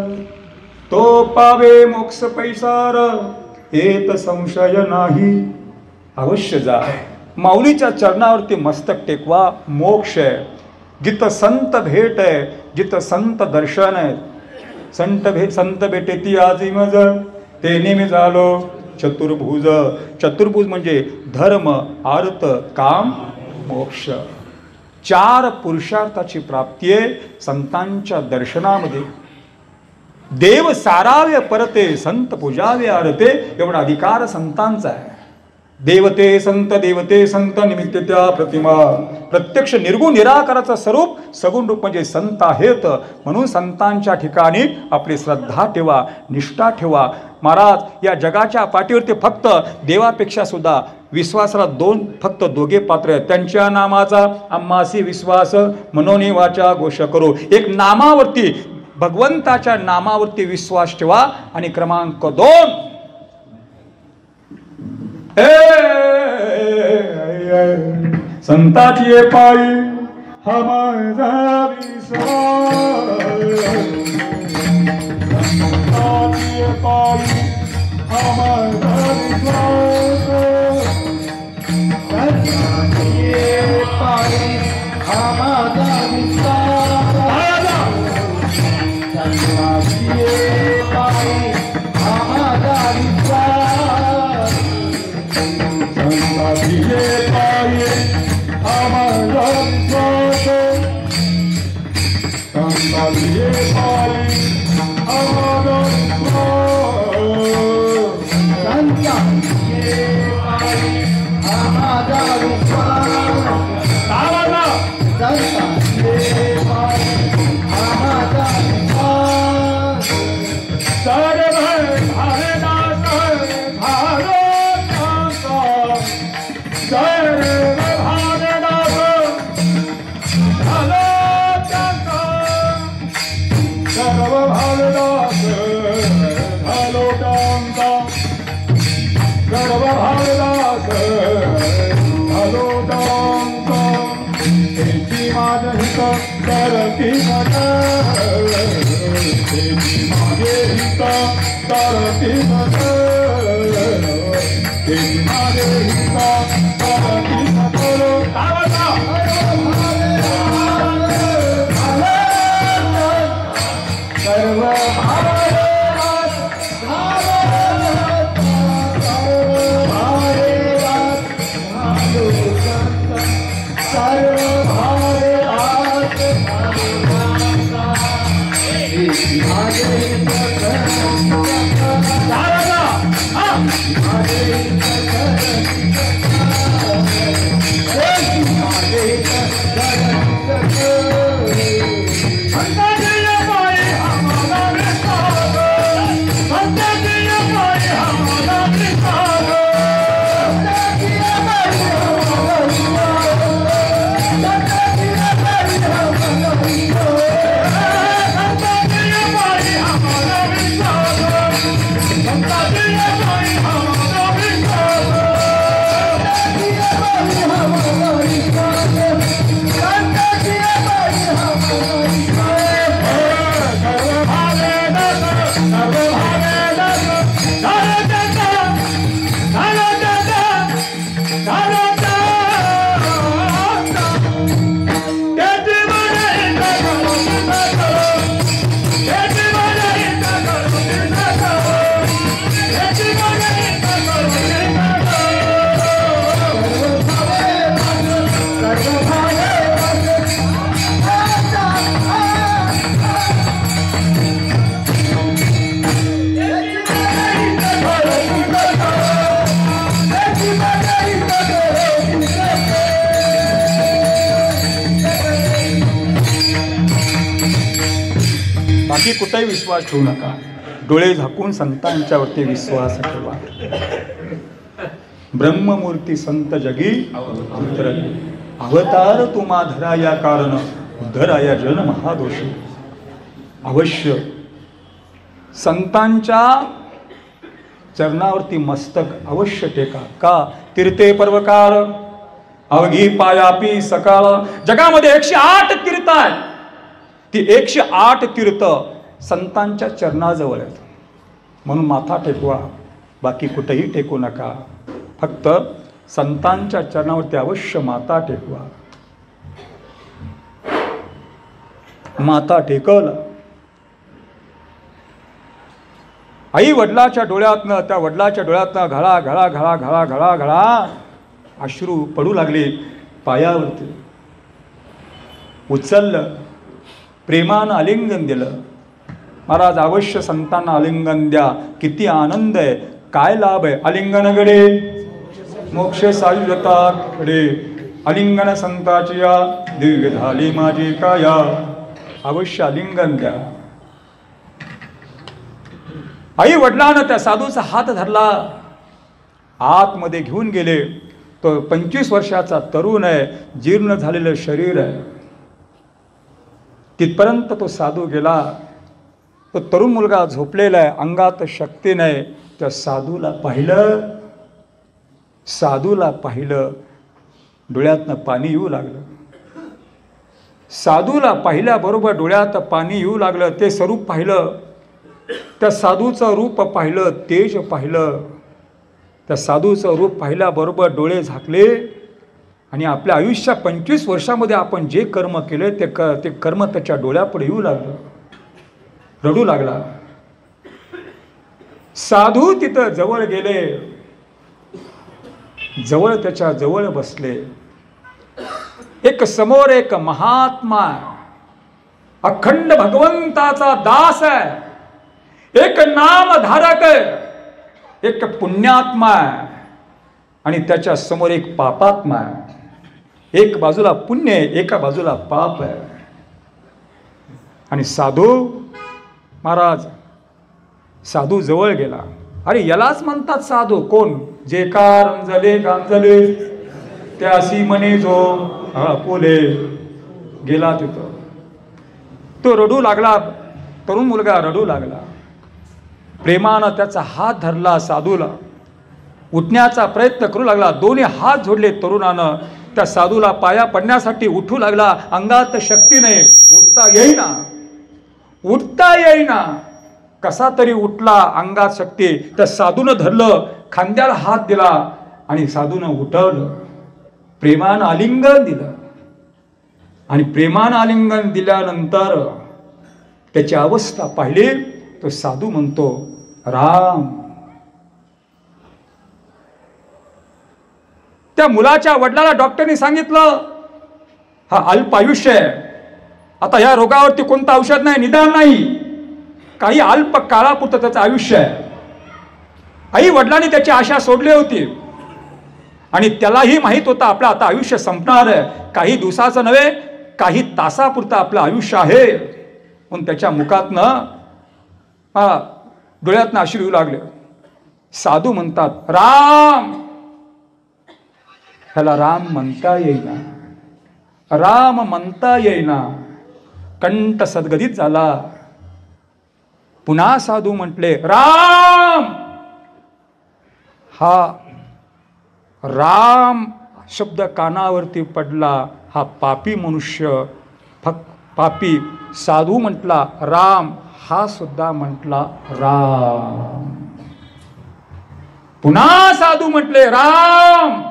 Speaker 1: तो पावे मोक्ष पैसार, येत संशय नाही. अवश्य जा, माऊलीच्या चरणावरती मस्तक टेकवा. मोक्ष आहे. जिथं संत भेट आहे, जिथं संत दर्शन आहे. संत भेटे ती आजी मज, ते नेहमी झालो चतुर्भुज. चतुर्भुज म्हणजे धर्म, अर्थ, काम, मोक्ष. 4 पुरुषार्थाची प्राप्ती आहे संतांच्या दर्शनामध्ये. देव सारावे परते, संत पूजावे आरते, एवढा अधिकार संतांचा आहे. देवते संत निमित्त त्या प्रतिमा. प्रत्यक्ष निर्गुण निराकाराचं स्वरूप सगुण रूप म्हणजे संत आहेत. म्हणून संतांच्या ठिकाणी आपली श्रद्धा ठेवा, निष्ठा ठेवा. महाराज या जगाच्या पाठीवरती फक्त देवापेक्षा सुद्धा विश्वासाला फक्त दोघे पात्र आहेत. त्यांच्या नामाचा आम्हासी विश्वास, मनोनी वाचा घोष करो. एक नामावरती, भगवंताच्या नामावरती विश्वास ठेवा. आणि क्रमांक 2, संताची पायी हा माझा विश्वास, संताची पायी हा माझा विश्वास, संताची पायी हा माझा विश्वास, संताची पायी हा माझा विश्वास, संताची पायी आम्हाला विश्वास, संताची पायी आम्हाला विश्वास, संताची पायी आम्हाला विश्वास, संताची पायी आम्हाला विश्वास. सर्व भारदास भारत, सर्व भारदास सर्व भारदास झालो टांका, सर्व भारदास झालो टांका. त्याची माझं हित करती मत, त्याची माझे हित करती मत, त्याची माझे हित करती मत. सर्व भारत भारत भारत सर्व भारत बाकी कुठेही विश्वास ठेवू नका. डोळे झाकून संतांच्यावरती विश्वास ठेवा. ब्रह्ममूर्ती संत जगी अवतार तुम्हा धरा या कारण उद्धराया जन महादोषी. अवश्य संतांच्या चरणावरती मस्तक अवश्य टेका. का? तीर्थे पर्वकाळ अवघी पायापी सकाळ. जगामध्ये 108 तीर्थ आहेत. ती 108 तीर्थ संतांच्या चरणाजवळ आहेत. म्हणून माथा टेकवा, बाकी कुठेही टेकू नका. फक्त संतांच्या चरणावरती अवश्य माथा टेकवा. माथा टेकल. आई वडिलाच्या डोळ्यातनं, त्या वडिलाच्या डोळ्यातनं घळा घळा घळा घळा घळा घळा अश्रू पडू लागले पायावरती. उचललं, प्रेमानं आलिंगन दिलं. महाराज अवश्य संतांना आलिंगन द्या. किती आनंद आहे, काय लाभ आहे. आलिंगन गडे मोक्ष सायुजताकडे, आलिंगन संताची या दिव्य झाली माझी काया. अवश्य आलिंगन द्या. आई वडिलांना त्या साधूचा हात धरला, आतमध्ये घेऊन गेले. तो 25 वर्षाचा तरुण आहे, जीर्ण झालेलं शरीर आहे. तिथपर्यंत तो साधू गेला. तो तरुण मुलगा झोपलेला आहे, अंगात शक्ती नाही. त्या साधूला पाहिलं, डोळ्यातनं पाणी येऊ लागलं. साधूला पाहिल्याबरोबर डोळ्यात पाणी येऊ लागलं. ते स्वरूप पाहिलं, त्या साधूचं रूप पाहिलं, तेज पाहिलं. त्या साधूचं रूप पाहिल्याबरोबर डोळे झाकले आणि आपल्या आयुष्यात 25 वर्षामध्ये आपण जे कर्म केले ते कर्म त्याच्या डोळ्यापुढे येऊ लागलं. रडू लागला. साधू तिथं जवळ गेले, त्याच्या जवळ बसले. एक समोर एक महात्मा, अखंड भगवंताचा दास आहे, एक नामधारक आहे, एक पुण्यात्मा आहे आणि त्याच्या समोर एक पापात्मा आहे. एक बाजूला पुण्य आहे, एका बाजूला पाप आहे. आणि साधू महाराज, साधू जवळ गेला. अरे यालाच म्हणतात साधू. कोण? जे का रंजले गांजले त्यासी म्हणे जो आपुले. गेला तिथं. तो रडू लागला, तरुण मुलगा रडू लागला. प्रेमानं त्याचा हात धरला साधूला. उठण्याचा प्रयत्न करू लागला. दोन्ही हात जोडले तरुणानं. त्या साधूला पाया पडण्यासाठी उठू लागला. अंगात शक्ती नाही, उठता येईना. कसा तरी उठला, अंगात शक्ती. त्या साधूनं धरलं, खांद्याला हात दिला आणि साधूनं उठवलं. प्रेमानं आलिंगन दिलं. आणि प्रेमानं आलिंगन दिल्यानंतर त्याची अवस्था पाहिली. तो साधू म्हणतो, राम. त्या मुलाच्या वडिलाला डॉक्टरने सांगितलं, हा अल्प आयुष्य आहे. आता या रोगावरती कोणतं औषध नाही, निदान नाही. काही अल्प काळापुरतं त्याचं आयुष्य आहे. आई वडिलांनी त्याची आशा सोडली होती आणि त्यालाही माहित होतं आपलं आता आयुष्य संपणार आहे. काही दिवसाचं नव्हे, काही तासापुरतं आपलं आयुष्य आहे. पण त्याच्या मुखातनं डोळ्यातनं अश्रू येऊ लागले. साधू म्हणतात, राम. ह्याला राम म्हणता येईना, राम म्हणता येईना. कंठ सद्गदित झाला. पुन्हा साधू म्हटले, राम. हा राम शब्द कानावरती पडला. हा पापी मनुष्य, पापी. साधू म्हटला राम, हा सुद्धा म्हटला राम. पुन्हा साधू म्हटले राम.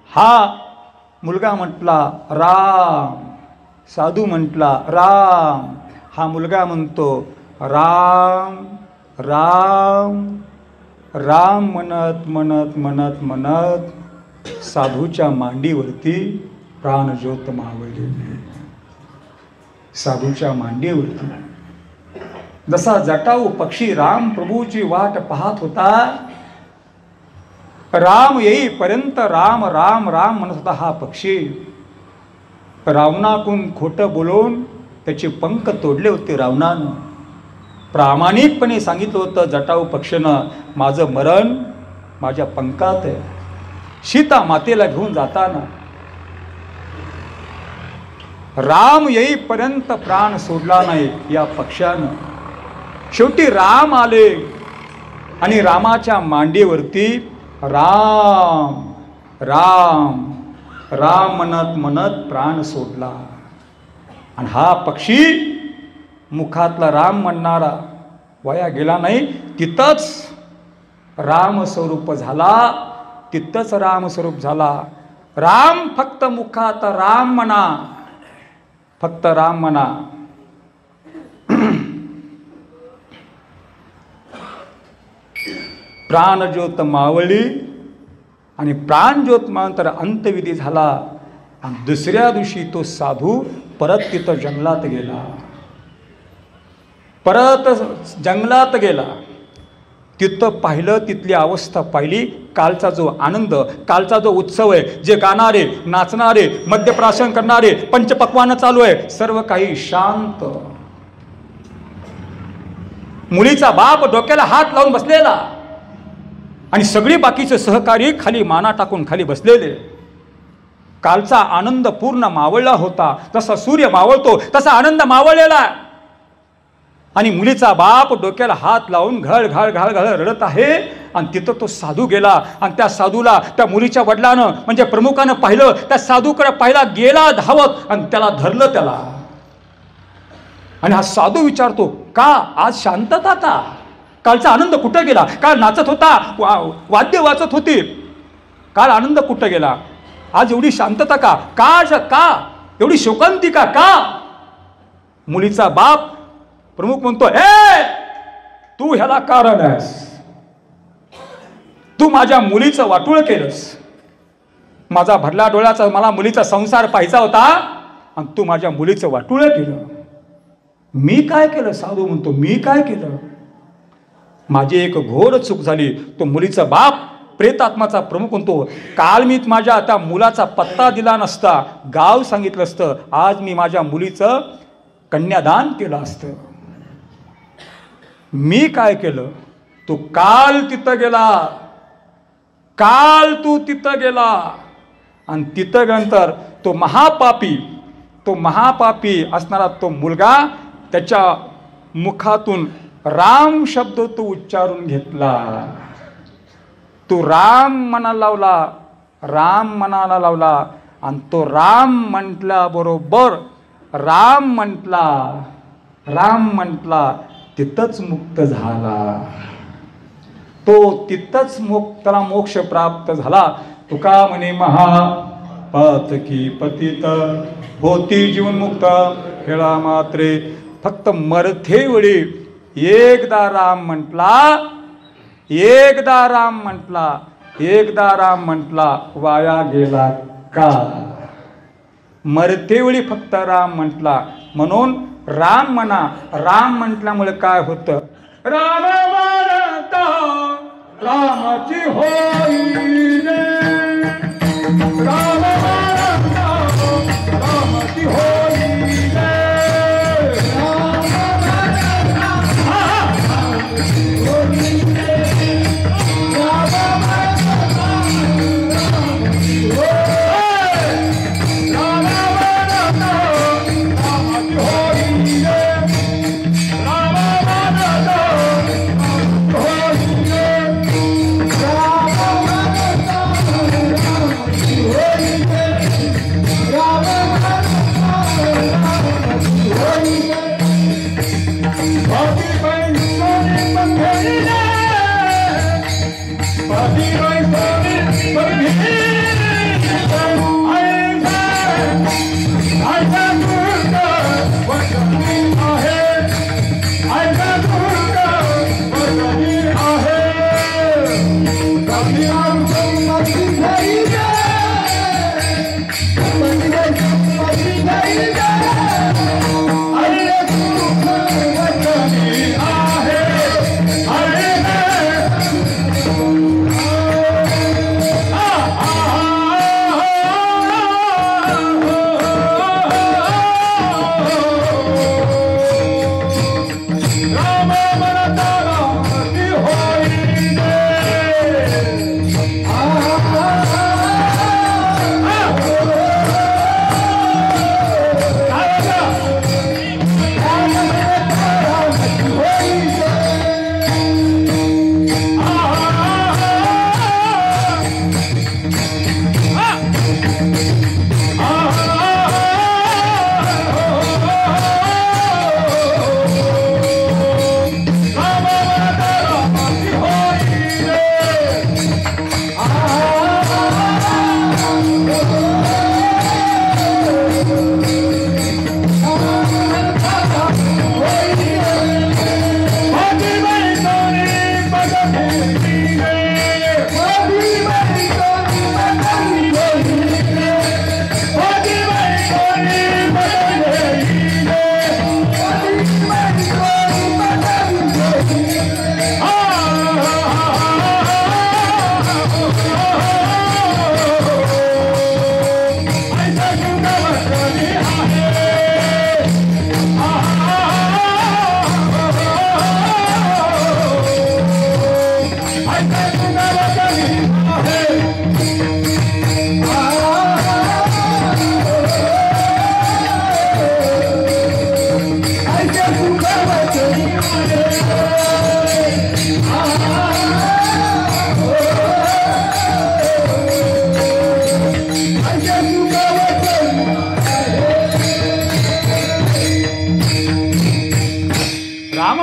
Speaker 1: हा मुलगा म्हटला राम. साधू म्हटला राम. हा मुलगा म्हणतो राम राम राम म्हणत म्हणत म्हणत म्हणत साधूच्या मांडीवरती प्राणज्योत मावळली. साधूच्या मांडीवरती जसा जटाऊ पक्षी राम प्रभूची वाट पाहत होता, राम येईपर्यंत राम राम राम म्हणत होता हा पक्षी. रावणाकडून खोटं बोलून त्याचे पंख तोडले होते रावणानं. प्रामाणिकपणे सांगितलं होतं जटाऊ पक्षीनं, माझं मरण माझ्या पंखात आहे. सीता मातेला घेऊन जाताना राम येईपर्यंत प्राण सोडला नाही या पक्षानं. शेवटी राम आले. आणि रामाच्या मांडीवरती राम राम राम म्हणत म्हणत प्राण सोडला. आणि हा पक्षी मुखातला राम म्हणणारा वाया गेला नाही, तिथंच रामस्वरूप झाला, तिथंच रामस्वरूप झाला. राम फक्त मुखात राम म्हणा, फक्त राम म्हणा. प्राणज्योत मावळली आणि प्राणज्योत मानंतर अंतविधी झाला. आणि दुसऱ्या दिवशी तो साधू परत तिथं जंगलात गेला, परत जंगलात गेला. तिथं पाहिलं, तिथली अवस्था पाहिली. कालचा जो आनंद, कालचा जो उत्सव आहे, जे गाणारे, नाचणारे, मद्यप्राशन करणारे, पंचपक्वानं चालू आहे, सर्व काही शांत. मुलीचा बाप डोक्याला हात लावून बसलेला आणि सगळी बाकीचे सहकारी खाली माना टाकून खाली बसलेले. कालचा आनंद पूर्ण मावळला होता. जसा सूर्य मावळतो तसा आनंद मावळलेला. आणि मुलीचा बाप डोक्याला हात लावून घळ घळ घळ घळ रडत आहे. आणि तिथं तो साधू गेला आणि त्या साधूला त्या मुलीच्या वडिलानं म्हणजे प्रमुखानं पाहिलं. त्या साधूकडे पाहिला, गेला धावत आणि त्याला धरलं त्याला. आणि हा साधू विचारतो, का आज शांतता का? कालचा आनंद कुठं गेला? काल नाचत होता, वाद्य वाजत होती, काल आनंद कुठं गेला? आज एवढी शांतता का? का एवढी शोकांतिका का? मुलीचा बाप प्रमुख म्हणतो, ए तू ह्याला कारण आहेस. तू माझ्या मुलीचं वाटोळ केलंस. माझा भरला डोळ्याचा मला मुलीचा संसार पाहायचा होता आणि तू माझ्या मुलीचं वाटोळ केलं. मी काय केलं? साधू म्हणतो, मी काय केलं? माझी एक घोर चूक झाली. तो मुलीचा बाप प्रेतात्माचा प्रमुख म्हणतो, काल मी माझ्या त्या मुलाचा पत्ता दिला नसता, गाव सांगितलं असतं, आज मी माझ्या मुलीचं कन्यादान केलं असतं. मी काय केलं? तू काल तिथं गेला, काल तू तिथं गेला आणि तिथं नंतर तो महापापी असणारा तो मुलगा, त्याच्या मुखातून राम शब्द तो उच्चारून घेतला. तो राम म्हणायला लावला आणि तो राम म्हटला बरोबर राम म्हटला तिथंच मुक्त झाला. तो तिथंच त्याला मोक्ष प्राप्त झाला. तुका म्हणे, महापातकी पतित होती जीवनमुक्त खेळा मात्रे. फक्त मरथे वेळी एकदा राम म्हटला वाया गेला का? मरतेवेळी फक्त राम म्हटला. म्हणून राम म्हणा. राम म्हटल्यामुळे काय होतं? राम म्हणता रामाची होईल, राम म्हणता रामाची होईल.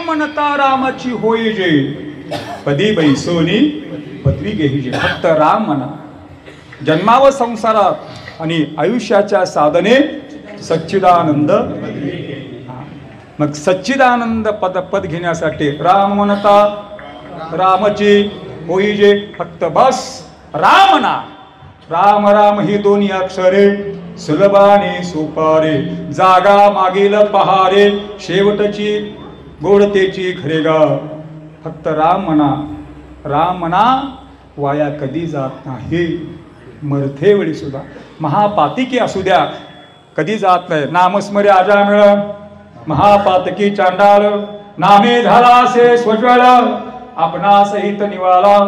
Speaker 1: म्हणता रामाची होई जे, पदी बैसोनी पदवी घेईजे. फक्त राम म्हणा. जन्माव संसारात आणि आयुष्याच्या साधने सच्चिदानंद. मग सच्चिदानंद पद घेण्यासाठी राम म्हणता रामची होई जे, फक्त बस राम म्हणा. राम राम ही दोन्ही अक्षरे सुलभाने सोपारे, जागा मागील पहारे, शेवटची गोडतेची खरेगा. फक्त राम म्हणा. राम म्हणा वाया कधी जात नाही. मरथे वेळी सुद्धा महापातिकी असू द्या कधी जात नाही. नामस्मरे अजामिळ महापातकी चांडाळ, नामे झाला से स्वज्वळ, आपणा सहित निवाला.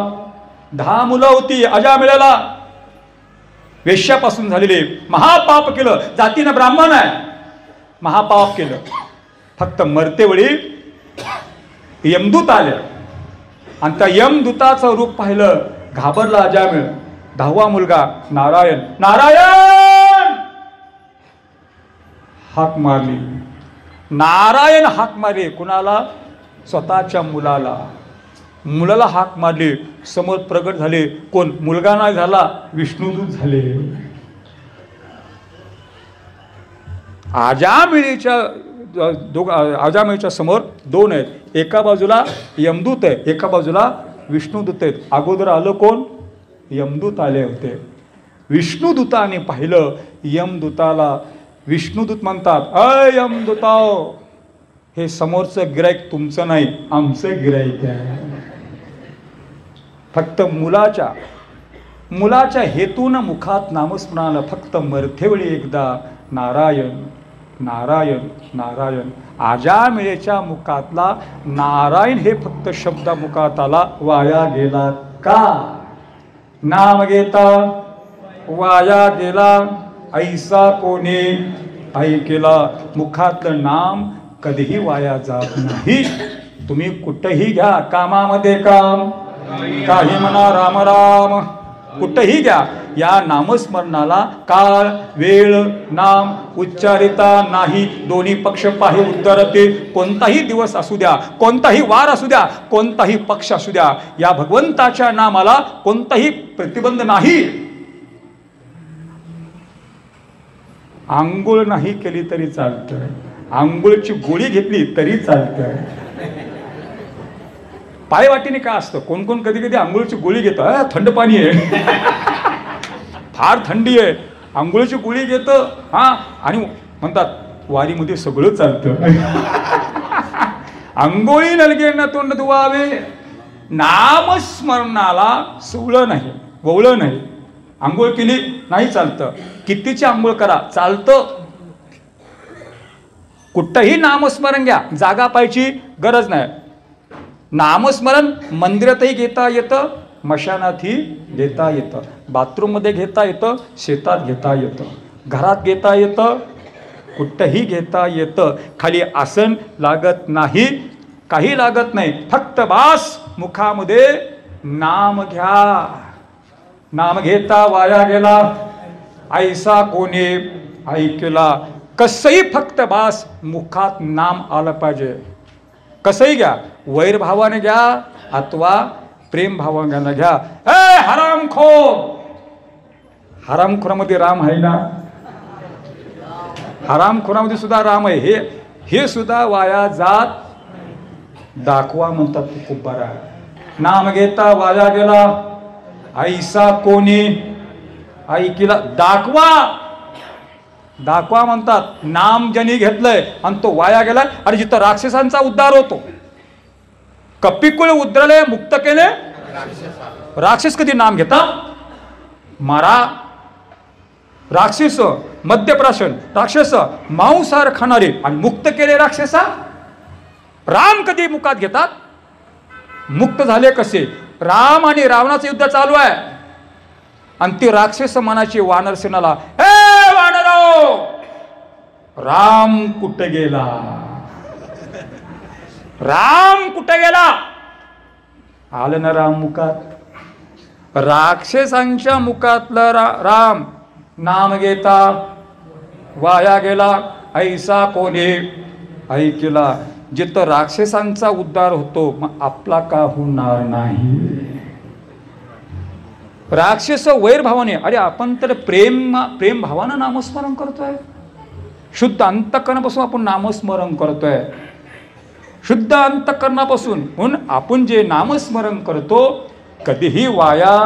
Speaker 1: 10 मुलं होती अजामिळाला, वेश्यापासून झालेले. महापाप केलं, जातीनं ब्राह्मण आहे, महापाप केलं. फक्त मरतेवेळी यमदूत आले आणि त्या यमदूताचं रूप पाहिलं, घाबरला अजामिळ. 10वा मुलगा नारायण. नारायण हाक मारली. नारायण हाक मारली कुणाला? स्वतःच्या मुलाला. मुलाला हाक मारली, समोर प्रगट झाले. कोण? मुलगा नाही झाला, विष्णुदूत झाले. अजामिळीच्या समोर 2 आहेत. एका बाजूला यमदूत आहे, एका बाजूला विष्णुदूत आहेत. अगोदर आलं कोण? यमदूत आले होते. विष्णुदूताने पाहिलं यमदूताला. विष्णुदूत म्हणतात, अय यमदूताओ, हे समोरचं गिराईक तुमचं नाही, आमचं गिराईक आहे. फक्त मुलाच्या हेतून मुखात नामस्मरणाला. फक्त मरथेवेळी एकदा नारायण नारायण नारायण. अजामिळेच्या मुखातला नारायण हे फक्त शब्द मुखात आला, वाया गेला का? नाम घेता वाया गेला, ऐसा कोणी ऐकेला. मुखातलं नाम कधीही वाया जात नाही. तुम्ही कुठेही घ्या, कामामध्ये काम, काही म्हणा राम राम, कुठेही घ्या, या नामस्मरणाला काळ वेळ नाम उच्चारिता नाही. दोन्ही पक्ष पाहे उद्धरते. कोणताही दिवस असू द्या, कोणताही वार असू द्या, कोणताही पक्ष असू द्या, या भगवंताच्या नामाला कोणताही प्रतिबंध नाही. आंघोळ नाही केली तरी चालतं, आंघोळची गोळी घेतली तरी चालतं. पायवाटीने काय असतं, कोण कोण कधी कधी आंघोळीची गोळी घेतं. थंड पाणी आहे, फार थंडी आहे, आंघोळीची गोळी घेतं. आणि म्हणतात वारीमध्ये सगळं चालतं. आंघोळी नलगेंना तोंड धुवावे. नामस्मरणाला सवळं नाही, ववळं नाही. आंघोळ केली नाही चालतं, कितीची आंघोळ करा चालतं. कुठंही नामस्मरण घ्या, जागा पाहायची गरज नाही. नामस्मरण मंदिरातही घेता येतं, मशानातही घेता येतं, बाथरूममध्ये घेता येतं, शेतात घेता येतं, घरात घेता येतं, कुठंही घेता येतं. खाली आसन लागत नाही, काही लागत नाही. फक्त बास मुखामध्ये नाम घ्या. नाम घेता वाया गेला, ऐसा कोणी ऐकला. कसंही फक्त बास मुखात नाम आलं पाहिजे. कसंही घ्या, वैरभावाने घ्या अथवा प्रेम भावाने घ्या. हरामखोर, हरामखोरामध्ये राम आहे ना, हरामखोरामध्ये सुद्धा राम आहे. हे सुद्धा वाया जात दाखवा म्हणतात. खूप बरा. नाम घेता वाया गेला, ऐसा कोणी ऐकिला. दाखवा, दाखवा म्हणतात. नाम ज्यांनी घेतलंय आणि तो वाया गेलाय. अरे जिथं राक्षसांचा उद्धार होतो, कपिकुळ उद्रले मुक्त केले. राक्षस कधी नाम घेतात? मारा. राक्षस मद्यप्राशन, राक्षस मांसाहार खाणारे आणि मुक्त केले राक्षसा. राम कधी मुखात घेतात? मुक्त झाले कसे? राम आणि रावणाचं युद्ध चालू आहे आणि ती राक्षस मनाची वानर सेनाला, हे वानरो, राम कुठे गेला? राम कुठे गेला? आलं ना राम मुखात. राक्षसांच्या मुखातलं राम नाम घेता वाया गेला, ऐसा कोणी ऐकला. जिथं राक्षसांचा उद्धार होतो मग आपला का होणार नाही? राक्षस वैरभावाने, अरे आपण तर प्रेम भावानं नामस्मरण करतोय, शुद्ध अंतःकरणापासून आपण नामस्मरण करतोय, शुद्ध अंतःकरणापासून. म्हणून आपण जे नामस्मरण करतो कधीही वाया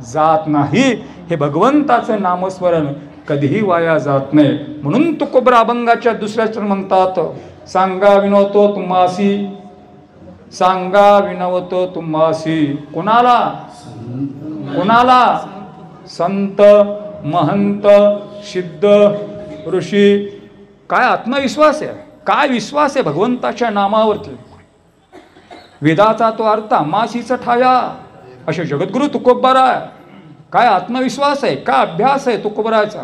Speaker 1: जात नाही. हे भगवंताचं नामस्मरण कधीही वाया जात नाही. म्हणून तुकोबरा अभंगाच्या दुसऱ्या चरण म्हणतात, सांगा विनवतो तुम्हासी, सांगा विनवतो तुम्हासी. कोणाला? कोणाला? संत, महंत, सिद्ध, ऋषी. काय आत्मविश्वास आहे, काय विश्वास आहे भगवंताच्या नामावरती. वेदाचा तो अर्थ मासीचा ठाया, असे जगद्गुरु तुकोबारा. काय आत्मविश्वास आहे, काय अभ्यास आहे तुकोबराचा.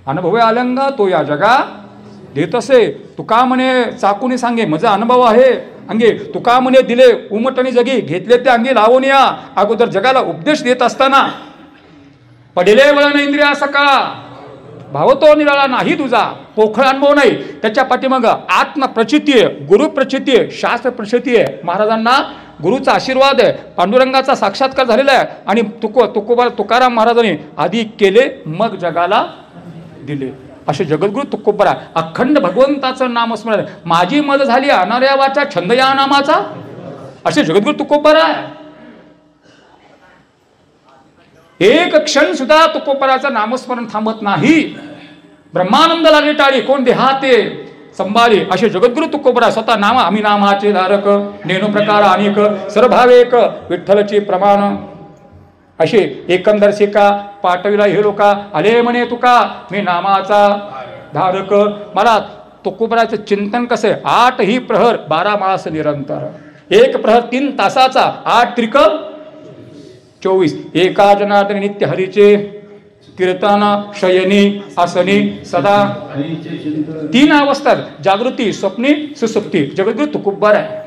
Speaker 1: अनुभव अलंगा तो या जगा देत असे. तुका म्हणे चाकूने सांगे माझा अनुभव आहे अंगे, तुका म्हणे दिले उमटणी जगी, घेतले ते अंगी लावून या. अगोदर जगाला उपदेश देत असताना पडिले वळण इंद्रिया सका, भाव तो निराळा नाही तुझा, पोखळ अनुभव नाही. त्याच्या पाठीमाग आत्मप्रचिती आहे, गुरुप्रचिती आहे, शास्त्र प्रचिती आहे. महाराजांना गुरुचा आशीर्वाद आहे, पांडुरंगाचा साक्षात्कार झालेला आहे. आणि तुकाराम महाराजांनी आधी केले मग जगाला दिले. असे जगद्गुरु तुकोबरा. अखंड भगवंताचं नामस्मरण. माझी मद झाली अनार्या वाचा छंद या नामाचा, असे जगद्गुरु तुकोबरा. एक क्षण सुद्धा तुकोबराचं नामस्मरण थांबत नाही. ब्रह्मानंद लागले टाळी, कोण देहाते संभाळी. असे जगद्गुरु तुकोबरा. स्वतः नाम आम्ही नामाचे धारक, नेणू प्रकार अनेक, सर्वभावेक विठ्ठलची प्रमाण. असे एकंदर शिका पाठविला हे लोका, आले म्हणे तुका मी नामाचा धारक. मला तुकोबराचं चिंतन कसं आहे, 8 ही प्रहर 12 मास निरंतर, 1 प्रहर 3 तासाचा, 8 त्रिक 24. एका जनार्दनी नित्य हरीचे कीर्तन, शयनी आसनी सदा 3 अवस्थात, जागृती, स्वप्नी, सुसुप्ती. जगद्गुरु तुकोबरा आहे.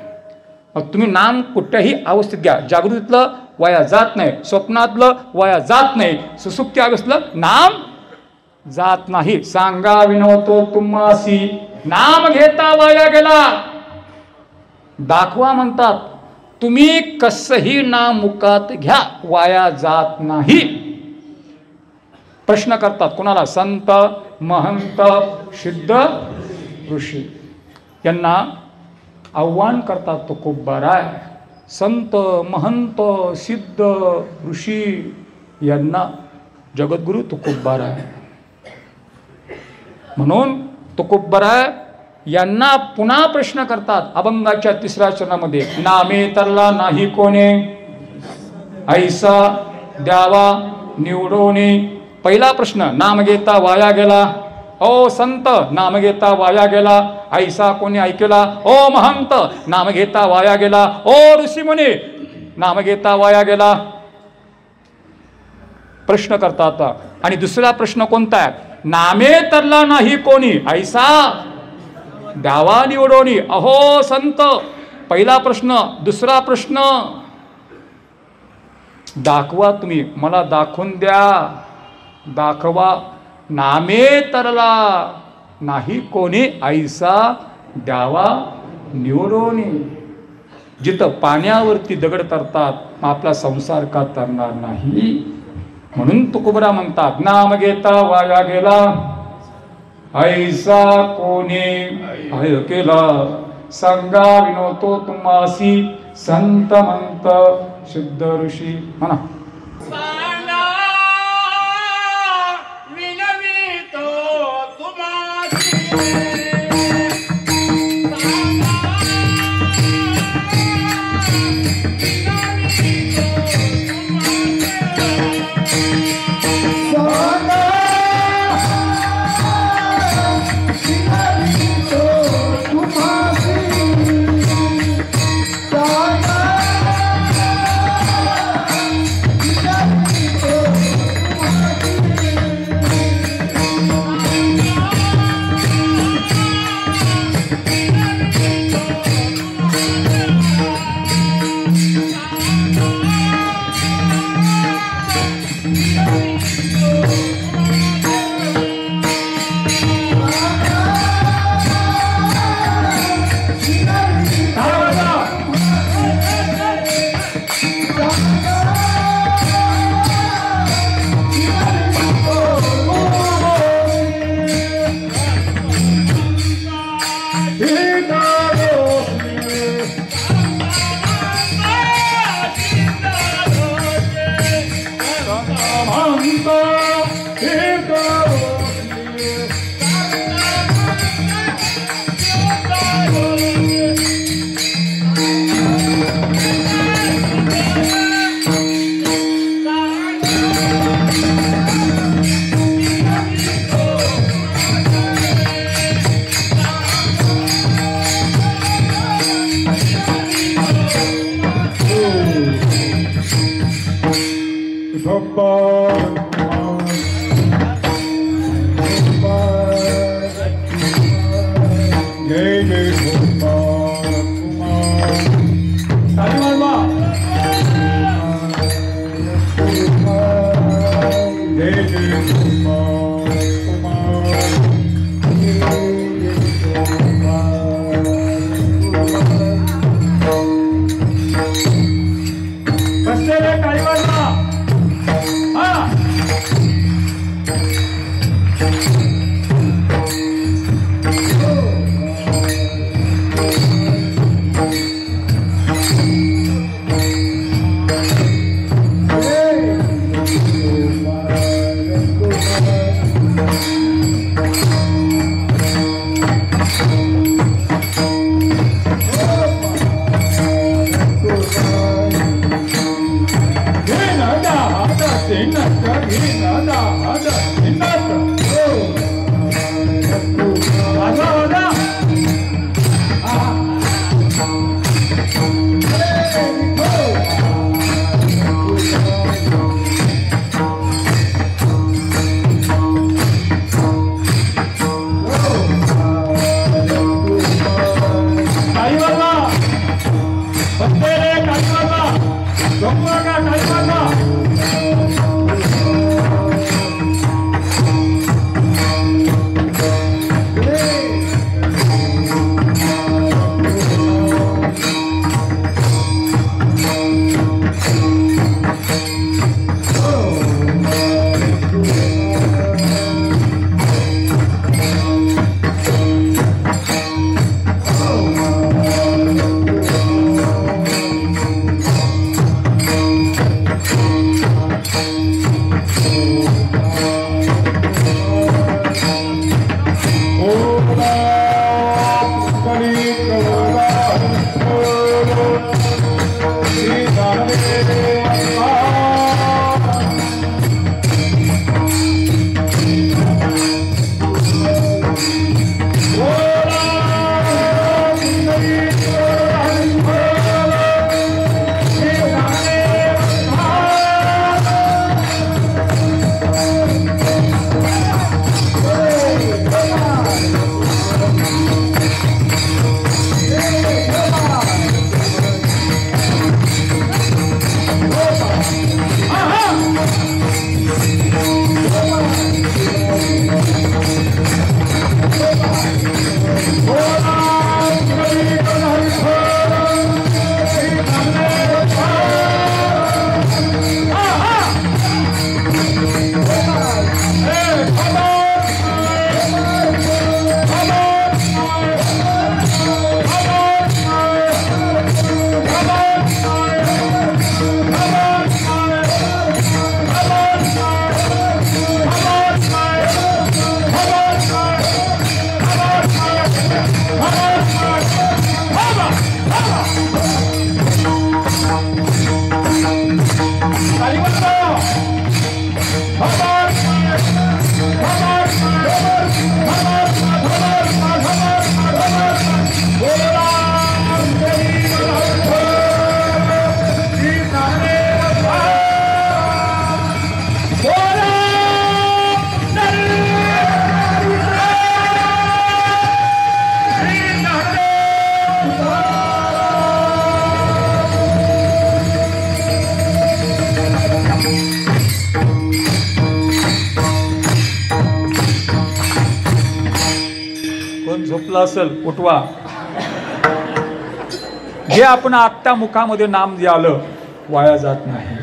Speaker 1: मग तुम्ही नाम कुठल्याही अवस्थेत घ्या, जागृतीतलं वाया जात नाही, स्वप्नातलं वाया जात नाही, सुसुप्ती अवस्थेतलं नाम जात नाही. सांगा विनवतो तुम्हासी, नाम घेता वाया गेला. दाखवा म्हणतात, तुम्ही कसंही नाम मुखात घ्या, वाया जात नाही. प्रश्न करतात कोणाला? संत, महंत, सिद्ध, ऋषी यांना आव्हान करतात तुकोबरा. संत, महंत, सिद्ध, ऋषी यांना जगद्गुरु तुकोबरा. म्हणून तुकोबरा यांना पुन्हा प्रश्न करतात अभंगाच्या 3ऱ्या चरणामध्ये, नामे तरला नाही कोणे, ऐसा द्यावा निवडोने. पहिला प्रश्न, नाम घेता वाया गेला. ओ संत, नाम घेता वाया गेला. ऐसा कोणी ऐकला. ओ महंत, नाम घेता वाया गेला. ओ ऋषी मुनी, नाम घेता वाया गेला. प्रश्न करतात. आणि दुसरा प्रश्न कोणता आहे? नामे तरला नाही कोणी, ऐसा द्यावा निवडोनी. अहो संत, पहिला प्रश्न. दुसरा प्रश्न, दाखवा तुम्ही, मला दाखवून द्या, दाखवा. नामे तरला नाही कोणी, ऐसा द्यावा निवडोनी. जिथं पाण्यावरती दगड तरतात मग आपला संसार का तरणार नाही. म्हणून तुकोबरा म्हणतात, नाम घेता वाया गेला, ऐसा कोणी ऐकेला. सांगा विनवतो तुम्हासी, संत, मंत, सिद्ध, ऋषी. म्हणा, झोपला असेल उठवा. जे आपण आत्ता मुखामध्ये नाम जे आलं वाया जात नाही.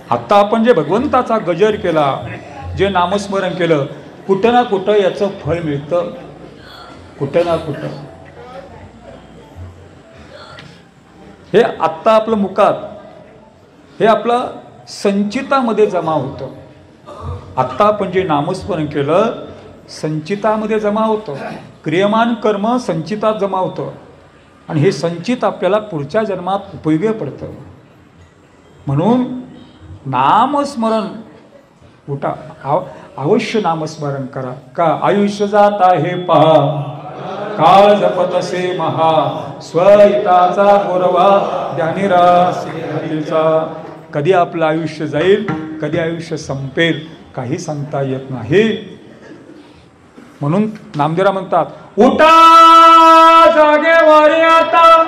Speaker 1: आत्ता आपण जे भगवंताचा गजर केला, जे नामस्मरण केलं, कुठं ना कुठं याचं फळ मिळतं. कुठं ना कुठं. हे आत्ता आपलं मुखात, हे आपलं संचितामध्ये जमा होतं. आत्ता आपण जे नामस्मरण केलं संचितामध्ये जमा होतं. क्रियमान कर्म संचितात जमा होतं आणि हे संचित आपल्याला पुढच्या जन्मात उपयोगी पडतं. म्हणून नामस्मरण उठा, अवश्य नामस्मरण करा. का आयुष्य जात आहे पहा, काळ जपत असे महा, स्वहिताचा गोरवा ध्यानीरासीचा. कधी आपलं आयुष्य जाईल, कधी आयुष्य संपेल, काही सांगता येत नाही. म्हणून नामदेवराव म्हणतात, उठा जागेवारी आता,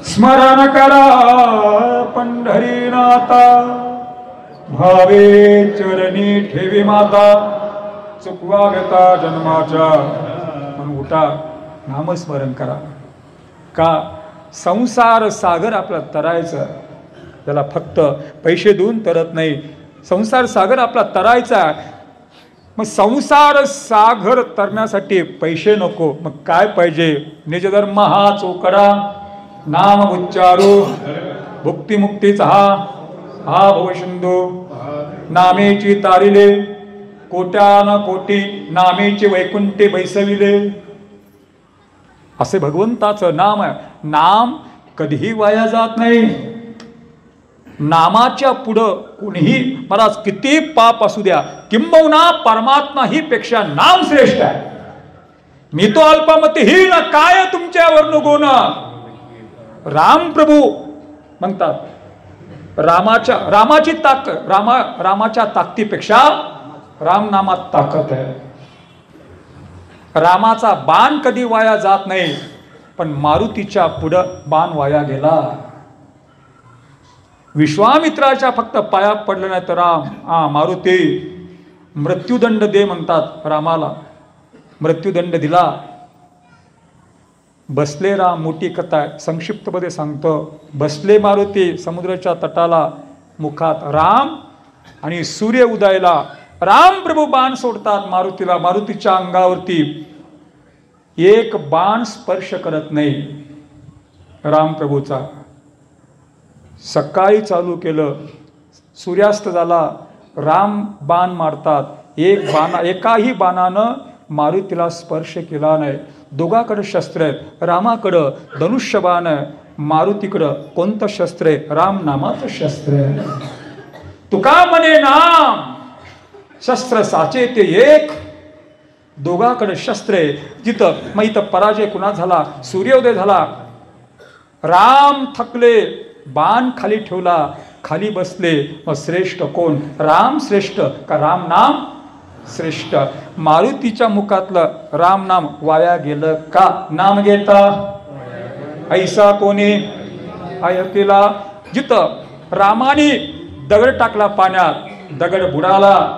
Speaker 1: स्मरण करा पंढरीनाथा, भावे चरणी ठेवी माता, चुकवा व्यथा जन्माच्या. म्हणून उठा, नामस्मरण करा. का संसार सागर आपला तरायचा, त्याला फक्त पैसे देऊन तरत नाही. संसार सागर आपला तरायचा. मग संसार सागर तरण्यासाठी पैसे नको, मग काय पाहिजे? निजधर्म हा चोकडा, नाम उच्चारू भुक्तिमुक्तीचा हा भवसिंधू. नामेची तारिले कोट्यान कोटी, नामेची वैकुंठे बैसविले. असे भगवंताचं नाम आहे. नाम कधीही वाया जात नाही. नामाच्या पुढं कुणीही महाराज किती पाप असू द्या, किंबहुना परमात्मा ही पेक्षा नाम श्रेष्ठ आहे. मी तो अल्पमतीहीन काय तुमच्यावर गुण. राम प्रभू म्हणतात, रामाची रामाच्या ताकदीपेक्षा रामनामात ताकद आहे. रामाचा बाण कधी वाया जात नाही, पण मारुतीच्या पुढं बाण वाया गेला. विश्वामित्राच्या फक्त पाया पडलं नाही तर राम मारुती मृत्यूदंड दे म्हणतात रामाला. मृत्यूदंड दिला. बसले राम, मोठी कथा आहे, संक्षिप्तमध्ये सांगतो. बसले मारुती समुद्राच्या तटाला, मुखात राम आणि सूर्य उदयाला. राम प्रभू बाण सोडतात मारुतीला. मारुतीच्या अंगावरती एक बाण स्पर्श करत नाही राम प्रभूचा. सकाळी चालू केलं, सूर्यास्त झाला, राम बाण मारतात. एकाही बाणानं मारुतीला स्पर्श केला नाही. दोघाकडे शस्त्र आहेत. रामाकडं धनुष्यबाण आहे, मारुतीकडं कोणतं शस्त्र आहे? राम नामाचं शस्त्र आहे. तुका म्हणे नाम शस्त्र साचे ते एक. दोघाकडे शस्त्र आहे. जिथं मग इथं पराजय कुणा झाला? सूर्योदय झाला. राम थकले, बाण खाली ठेवला, खाली बसले. मग श्रेष्ठ कोण? राम श्रेष्ठ का राम नाम श्रेष्ठ? मारुतीच्या मुखातलं राम नाम वाया गेलं का? नाम घेता ऐसा कोणी आयतीला. जिथं रामाने दगड टाकला पाण्यात, दगड बुडाला.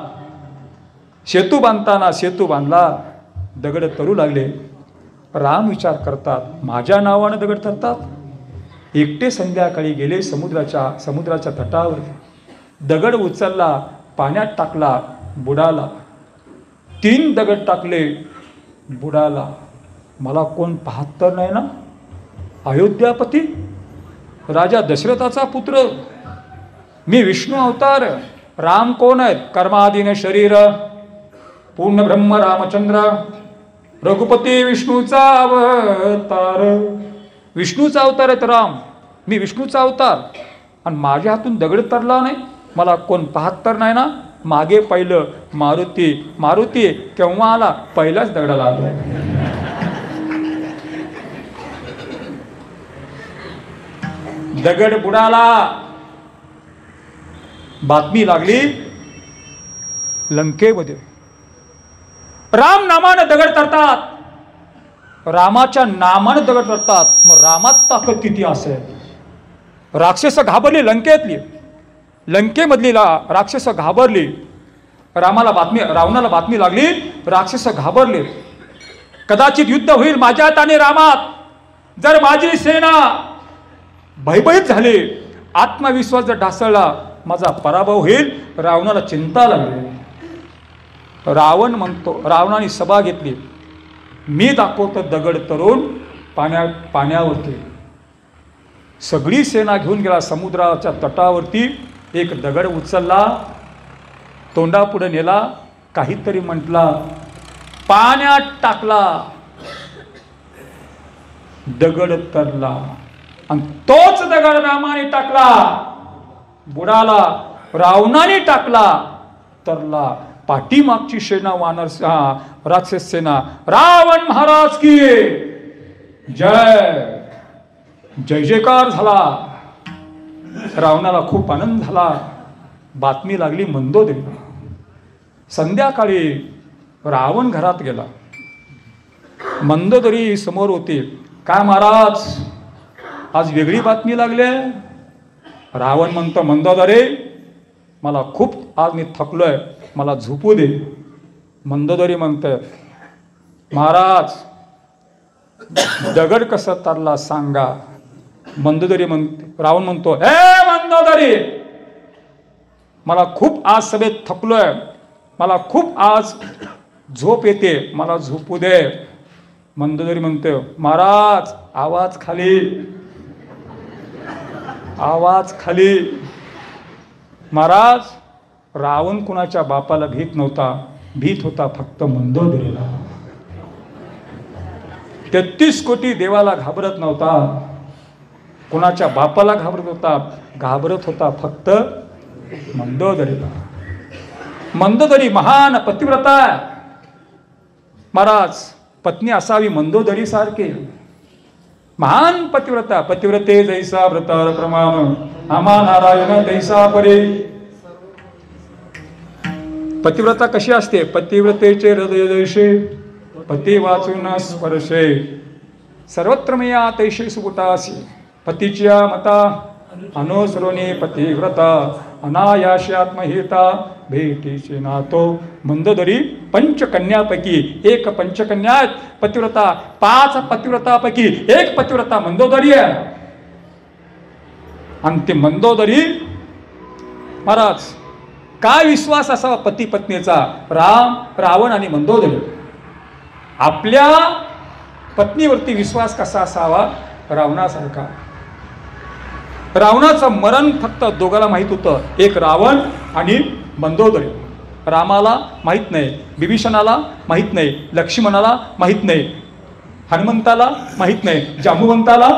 Speaker 1: सेतू बांधताना सेतू बांधला, दगड तरू लागले. राम विचार करतात, माझ्या नावानं दगड तरतात. एकटे संध्याकाळी गेले समुद्राच्या तटावर. दगड उचलला, पाण्यात टाकला, बुडाला. 3 दगड टाकले, बुडाला. मला कोण पाहत तर नाही ना? अयोध्यापती राजा दशरथाचा पुत्र, मी विष्णू अवतार. राम कोण आहेत? कर्माधीन शरीर, पूर्ण ब्रह्म रामचंद्र, रघुपती विष्णूचा अवतार. विष्णूचा अवतार आहेत राम, मी विष्णूचा अवतार. आणि माझ्या हातून दगड तरला नाही, मला कोण पाहत तर नाही ना? मागे पाहिलं, मारुती केव्हा आला? पहिल्याच दगडाला आला. दगड बुडाला. बातमी लागली लंकेमध्ये, राम नामानं दगड तरतात. रामाच्या नामानं दगड तरतात. मग रामात ताकद किती असेल? राक्षस घाबरली लंकेतली. लंकेमधली राक्षस घाबरली. रावणाला बातमी लागली, राक्षस घाबरले. कदाचित युद्ध होईल माझ्यात आणि रामात. जर माझी सेना भयभीत झाली, आत्मविश्वास जर ढासळला, माझा पराभव होईल. रावणाला चिंता लागली. रावण म्हणतो, रावणाने सभा घेतली. मी दाखवतो दगड तरुण पाण्यावरती. सगळी सेना घेऊन गेला समुद्राच्या तटावरती. एक दगड उचलला, तोंडापुढे नेला, काहीतरी म्हटला, पाण्यात टाकला, दगड तरला. आणि तोच दगड रामाने टाकला, बुडाला. रावणाने टाकला, तरला. पाठीमागची सेना राक्षस सेना, रावण महाराज की जय, जय जयकार झाला. रावणाला खूप आनंद झाला. बातमी लागली मंदोदरीला. संध्याकाळी रावण घरात गेला. मंदोदरी समोर होती. काय महाराज, आज वेगळी बातमी लागली. रावण म्हणतो, मंदोदरी मला खूप आज मी थकलोय, मला झोपू दे. मंदोदरी म्हणते, महाराज दगड कसं तरला सांगा. मंदोदरी रावण म्हणतो, हे मंदोदरी, मला खूप आज सभेत थकलोय, मला खूप आज झोप येते, मला झोपू दे. मंदोदरी म्हणते, महाराज आवाज खाली, आवाज खाली. महाराज रावण कुणाच्या बापाला भीत नव्हता, भीत होता फक्त मंदोदरीला. 33 कोटी देवाला घाबरत नव्हता, कुणाच्या बापाला घाबरत होता फक्त मंदोदरीला. मंदोदरी महान पतिव्रता. महाराज पत्नी असावी मंदोदरी सारखे. महान पतिव्रता. पतिव्रते जैसा व्रतार प्रमाण, आमा नारायण दैसा परे. पतिव्रता कशी असते? पतिव्रतेचे हृदय जैसे, पती वाचून स्पर्शे, सर्वत्र मया तैसे सुकुटासी. पतीच्या मता अनुसरोने पतिव्रता, अनायाशी आत्महिता भेटीचे नातो. मंदोदरी पंचकन्यापैकी एक पंचकन्या पतिव्रता. 5 पतिव्रतापैकी एक पतिव्रता मंदोदरी आहे. आणि ते मंदोदरी महाराज काय विश्वास असावा पती पत्नीचा. रावण आणि मंदोदरी. आपल्या पत्नीवरती विश्वास कसा असावा? रावणासारखा. रावणाचं मरण फक्त दोघाला माहित होतं, एक रावण आणि मंदोदरी. रामाला माहित नाही, विभीषणाला माहित नाही, लक्ष्मणाला माहित नाही, हनुमंताला माहित नाही, जांबुवंताला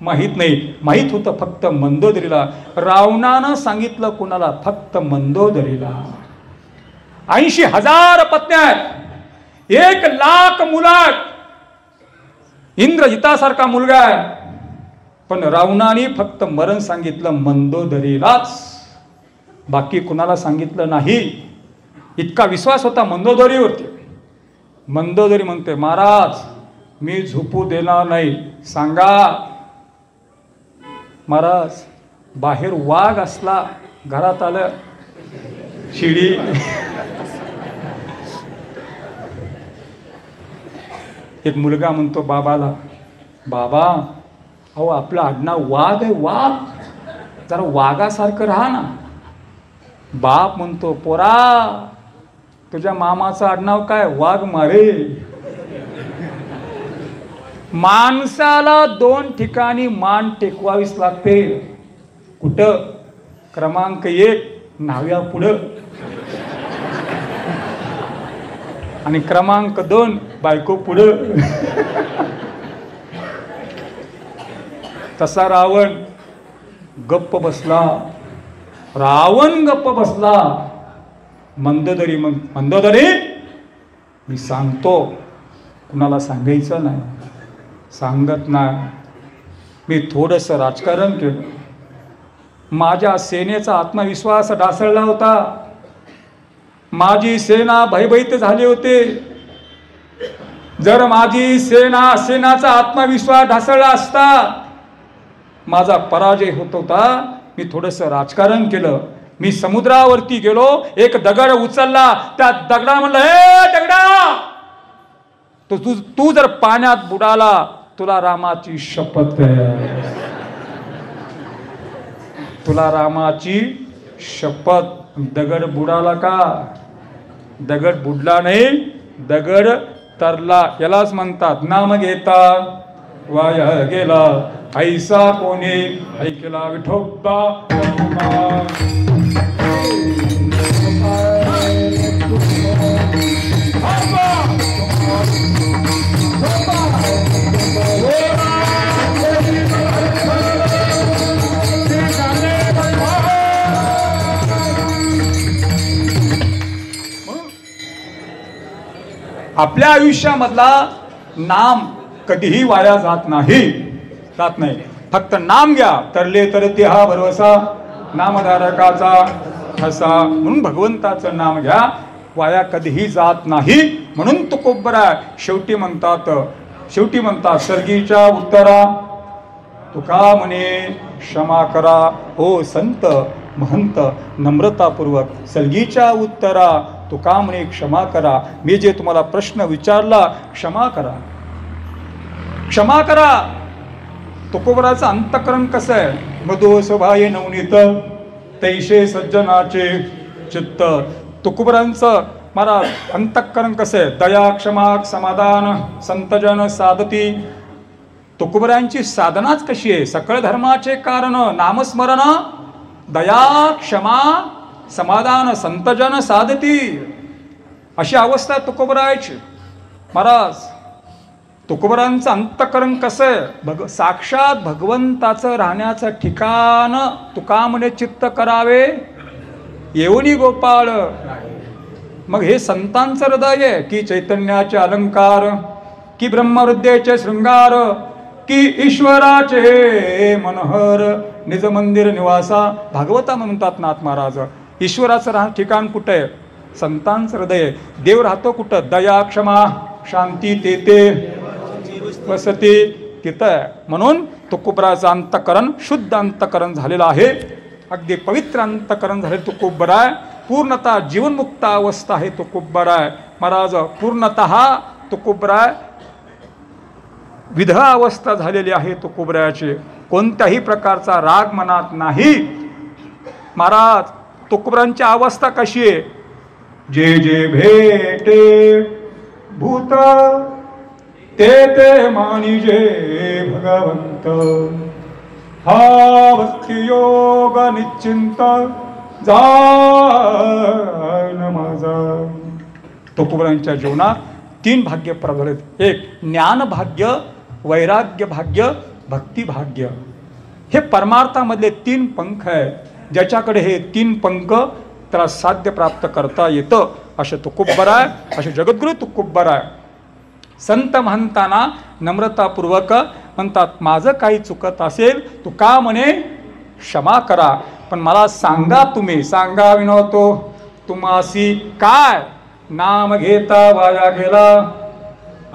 Speaker 1: माहित नाही. माहित होतं फक्त मंदोदरीला. रावणानं सांगितलं कुणाला? फक्त मंदोदरीला. 80,000 पत्न्या आहेत, 1 लाख मुलं, इंद्रजितासारखा मुलगा आहे. पण रावणाने फक्त मरण सांगितलं मंदोदरीलाच, बाकी कुणाला सांगितलं नाही. इतका विश्वास होता मंदोदरीवरती. मंदोदरी म्हणते, महाराज मी झोपू देणार नाही, सांगा. महाराज बाहेर वाघ असला, घरात आलं शिडी. एक मुलगा म्हणतो बाबाला, बाबा अहो आपलं आडनाव वाघ आहे, वाघ, जरा वाघासारखं राहा ना. बाप म्हणतो, पोरा तुझ्या मामाचं आडनाव काय? वाघ मारे. माणसाला 2 ठिकाणी मान टेकवावीच लागते. कुठं? क्रमांक 1 नाव्या पुढं, आणि क्रमांक 2 बायको पुढं. तसा रावण गप्प बसला. रावण गप्प बसला. मंदोदरी मंदोदरी मी सांगतो, कुणाला सांगायचं नाही, सांगत नाही. मी थोडंसं राजकारण केलं. माझ्या सेनेचा आत्मविश्वास ढासळला होता. माझी सेना भयभीत झाली होती. जर माझी सेनाचा आत्मविश्वास ढासळला असता, माझा पराजय होत होता. मी थोडंसं राजकारण केलं. मी समुद्रावरती गेलो, एक दगड उचलला, त्या दगडा म्हणलं, हे दगडा, तू जर पाण्यात बुडाला, तुला रामाची शपथ आहे, तुला रामाची शपथ. दगड बुडाला का? दगड बुडला नाही, दगड तरला. यालाच म्हणतात नाम घेता वाया गेला, ऐसा कोणी ऐकला विठोबा. आपल्या आयुष्यामधला नाम कधीही वाया जात नाही. फक्त नाम घ्या तरले तर ते हा भरवसा, नामधारकाचा ठसा. म्हणून भगवंताचं नाम घ्या, वाया कधीही जात नाही. म्हणून तुकोबरा शेवटी म्हणतात सर्गीच्या उत्तरा तुका म्हणे क्षमा करा. हो संत महंत नम्रतापूर्वक सलगीच्या उत्तरा तुका म्हणे क्षमा करा. मी जे तुम्हाला प्रश्न विचारला क्षमा करा, क्षमा करा. तुकोबराचं अंतकरण कसं आहे? मधो स्वभाये नवनीत तैशे सज्जनाचे चित्त. तुकोबरांचं महाराज अंतकरण कसं आहे? दया क्षमा समाधान संतजन साधती. तुकोबरांची साधनाच कशी आहे? सकळ धर्माचे कारण नामस्मरण, दया क्षमा समाधान संतजन साधती. अशी अवस्था तुकोबराची. महाराज तुकोबरांचं अंतकरण कसं आहे? साक्षात भगवंताचं राहण्याचं ठिकाण तुका म्हणे चित्त करावे येऊनी गोपाळ. मग हे संतांचं हृदय आहे की चैतन्याचे अलंकार, की ब्रह्महृदयाचे शृंगार, की ईश्वराचे मनोहर निज मंदिर निवासा. भागवता म्हणतात नाथ महाराज ईश्वराचं ठिकाण कुठं आहे? संतांचं हृदय. देव राहतो कुठं? दया क्षमा शांती तेथे वसती तिथं आहे. म्हणून तुकोबराचं अंतकरण शुद्ध अंतकरण झालेलं आहे. अगदी पवित्र अंतकरण झाले तुकोबरा आहे. पूर्णतः जीवनमुक्त अवस्था आहे तुकोबरा आहे. महाराज पूर्णतः तुकोबरा आहे. विधा अवस्था झालेली आहे तुकोबराची. कोणत्याही प्रकारचा राग मनात नाही. महाराज तुकोबरांची अवस्था कशी आहे? जे जे भेटे भूत ते ते मानिजे भगवंत, हा भक्ती योग निश्चिंत जाण माझा. तुकोबरांच्या जीवनात 3 भाग्य प्राप्त झालेत. एक ज्ञान भाग्य, वैराग्य भाग्य, भक्ती भाग्य. हे परमार्थामधले 3 पंख आहेत. ज्याच्याकडे हे 3 पंख त्याला साध्य प्राप्त करता येतं. असे तुकोबरा आहे, असे जगद्गुरु तुकोबरा आहे. संत म्हणताना नम्रतापूर्वक म्हणतात माझं काही चुकत असेल तुका म्हणे क्षमा करा. पण मला सांगा, तुम्ही सांगा विनवतो तुम्हासी काय? नाम घेता वाया गेला,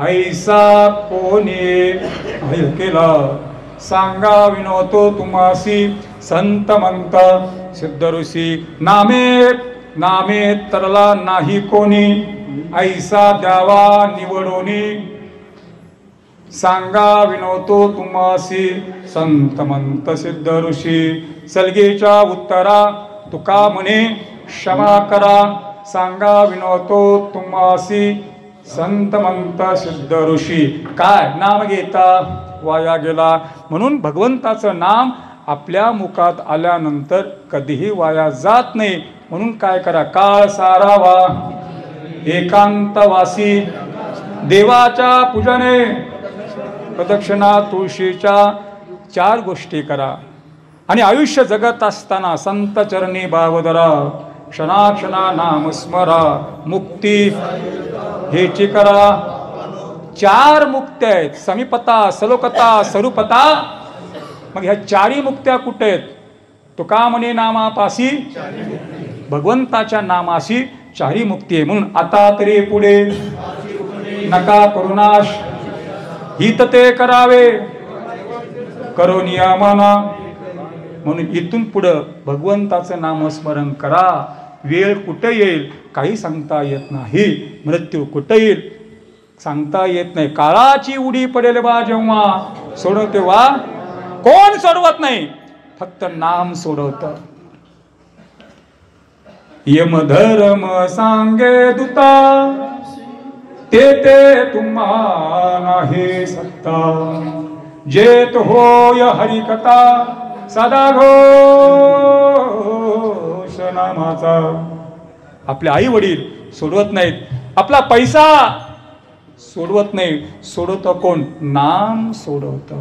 Speaker 1: ऐसा कोणी केला. सांगा विनवतो तुम्हासी संत मंत सिद्ध ऋषी. नामे तरला नाही कोणी, ऐसा द्यावा निवडोनी. सांगा विनवतो तुम्हासी संत मंत सिद्ध ऋषी. सलगीच्या उत्तरा तुका म्हणे क्षमा करा. सांगा विनवतो तुम्हासी संत मंत सिद्ध ऋषी. काय? नाम घेता वाया गेला. म्हणून भगवंताचं नाम आपल्या मुखात आल्यानंतर कधीही वाया जात नाही. म्हणून काय करा? काळ सारावा एकांतवासी, देवाच्या पूजने प्रदक्षिणा तुळशीच्या 4 गोष्टी करा. आणि आयुष्य जगत असताना संत चरणी भावधरा, क्षणाक्षणा नाम स्मरा, मुक्ती हेची करा. 4 मुक्त्या आहेत. समीपता, सलोकता, स्वरूपता. मग ह्या 4ही मुक्त्या कुठे आहेत? तुका म्हणे नामापासी, भगवंताच्या नामाशी 4ही मुक्ती आहे. म्हणून आता तरी पुढे नका करुणाश, हित ते करावे करो नियमाना. म्हणून इथून पुढं भगवंताचं नामस्मरण करा. वेळ कुठे येईल काही सांगता येत नाही. मृत्यू कुठे येईल सांगता येत नाही. काळाची उडी पडेल बा जेव्हा, सोड तेव्हा कोण सोडवत नाही, फक्त नाम सोडवत. यमधर्म सांगे दुता ते तुम्हा नाही सत्ता, जेत होय हरिकथा सदा घोष नामाचा. आपले आई वडील सोडवत नाहीत, आपला पैसा सोडवत नाही, सोडवत कोण? नाम सोडवत.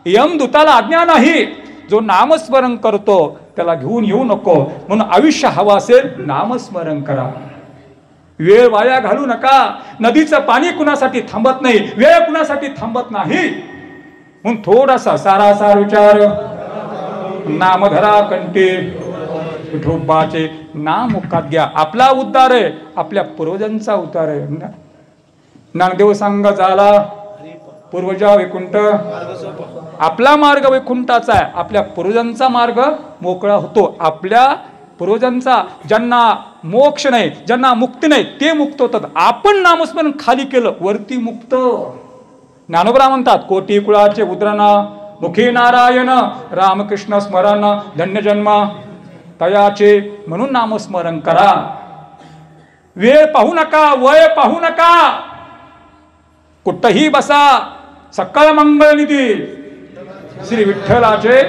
Speaker 1: यमदूताला आज्ञा नाही, जो नामस्मरण करतो त्याला घेऊन येऊ नको. म्हणून आयुष्य हवं असेल नामस्मरण करा. वेळ वाया घालू नका. नदीचं पाणी कुणासाठी थांबत नाही, वेळ कुणासाठी थांबत नाही. म्हणून थोडासा सारासार विचार, नामधरा कंठी विठोबाचे नाम मुखात घ्या. आपला उद्धार आहे, आपल्या पूर्वजांचा उद्धार आहे. नामदेव सांग झाला पूर्वजा वैकुंठ, आपला मार्ग वैकुंठाचा आहे, आपल्या पूर्वजांचा मार्ग मोकळा होतो. आपल्या पूर्वजांचा ज्यांना मोक्ष नाही, ज्यांना मुक्ती नाही, ते मुक्त होतात. आपण नामस्मरण खाली केलं वरती मुक्त. ज्ञानोबा म्हणतात, कोटी कुळाचे उद्रणा मुखी नारायण, रामकृष्ण स्मरण धन्य जन्मा तयाचे. म्हणून नामस्मरण करा. वेळ पाहू नका, वय पाहू नका, कुठही बसा. सकळ मंगळ निधी श्री विठ्ठलाचे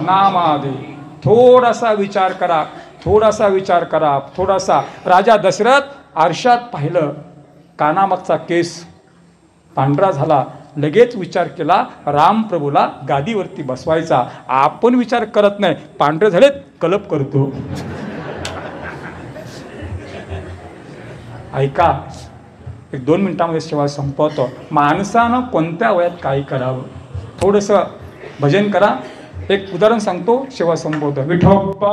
Speaker 1: नामादे. थोडासा विचार करा, थोडासा विचार करा, थोडासा. राजा दशरथ आरशात पाहिलं, कानामागचा केस पांढरा झाला. लगेच विचार केला राम प्रभूला गादीवरती बसवायचा. आपण विचार करत नाही, पांढरे झालेत कलप करतो. ऐका, एक 2 मिनिटांमध्ये सेवा संपवतो. माणसानं कोणत्या वयात काय करावं, थोडंसं भजन करा. एक उदाहरण सांगतो, सेवा संपवतो. विठोबा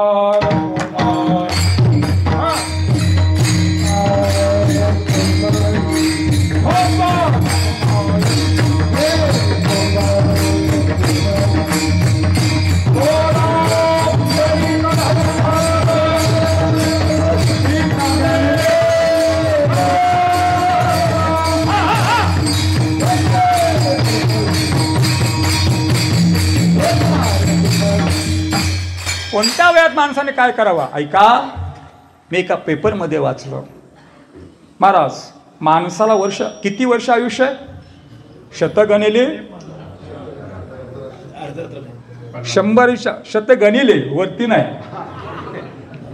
Speaker 1: कोणत्या वयात माणसाने काय करावं? ऐका, मी एका पेपरमध्ये वाचलं. महाराज, माणसाला वर्ष किती वर्ष आयुष्य आहे? शतगणिले 100 शतगणिले वरती नाही,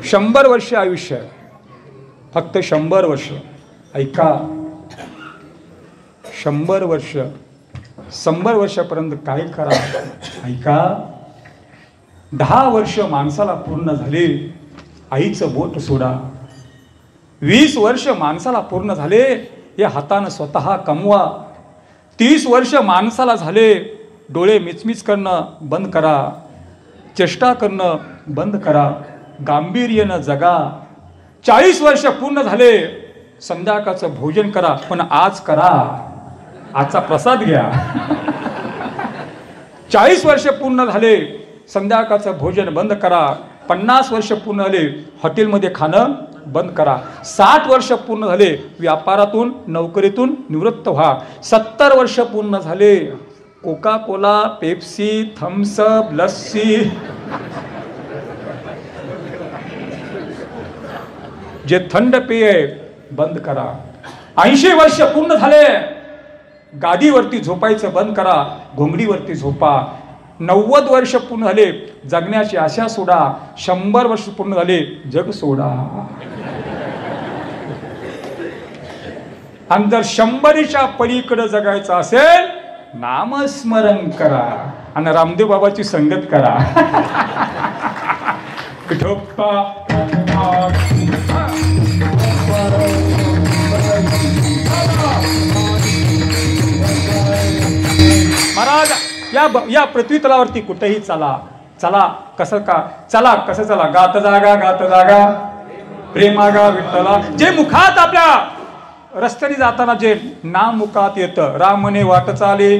Speaker 1: 100 वर्ष आयुष्य आहे. फक्त 100 वर्ष. ऐका, 100 वर्ष, 100 वर्षापर्यंत काय करा? ऐका, 10 वर्ष माणसाला पूर्ण झाले, आईचं बोट सोडा. 20 वर्ष माणसाला पूर्ण झाले, या हातानं स्वतः कमवा. 30 वर्ष माणसाला झाले, डोळे मिचमिच करणं बंद करा, चेष्टा करणं बंद करा, गांभीर्यानं जगा. 40 वर्ष पूर्ण झाले, संध्याकाळचं भोजन करा, पण आज करा, आजचा प्रसाद घ्या. 40 वर्ष पूर्ण झाले, संध्याकाळचं भोजन बंद करा. 50 वर्ष पूर्ण झाले, हॉटेलमध्ये खाणं बंद करा. 60 वर्ष पूर्ण झाले, व्यापारातून नोकरीतून निवृत्त व्हा. 70 वर्ष पूर्ण झाले, Coca Cola, Pepsi, Thums Up, lassi, जे थंड पेय आहे बंद करा. 80 वर्ष पूर्ण झाले, गादीवरती झोपायचं बंद करा, घोंगडीवरती झोपा. 90 वर्ष पूर्ण झाले, जगण्याची आशा सोडा. 100 वर्ष पूर्ण झाले, जग सोडा. आणि जर 100च्या पलीकडे जगायचं असेल, नामस्मरण करा आणि रामदेव बाबाची संगत करा. महाराज, या पृथ्वी तलावरती कुठेही चला, चला कसं का चला, कसं चला, गात जागा प्रेमागा विठ्ठला. जे मुखात आपल्या रस्त्याने जाताना जे नाम मुखात येतं, राम म्हणे वाट चाले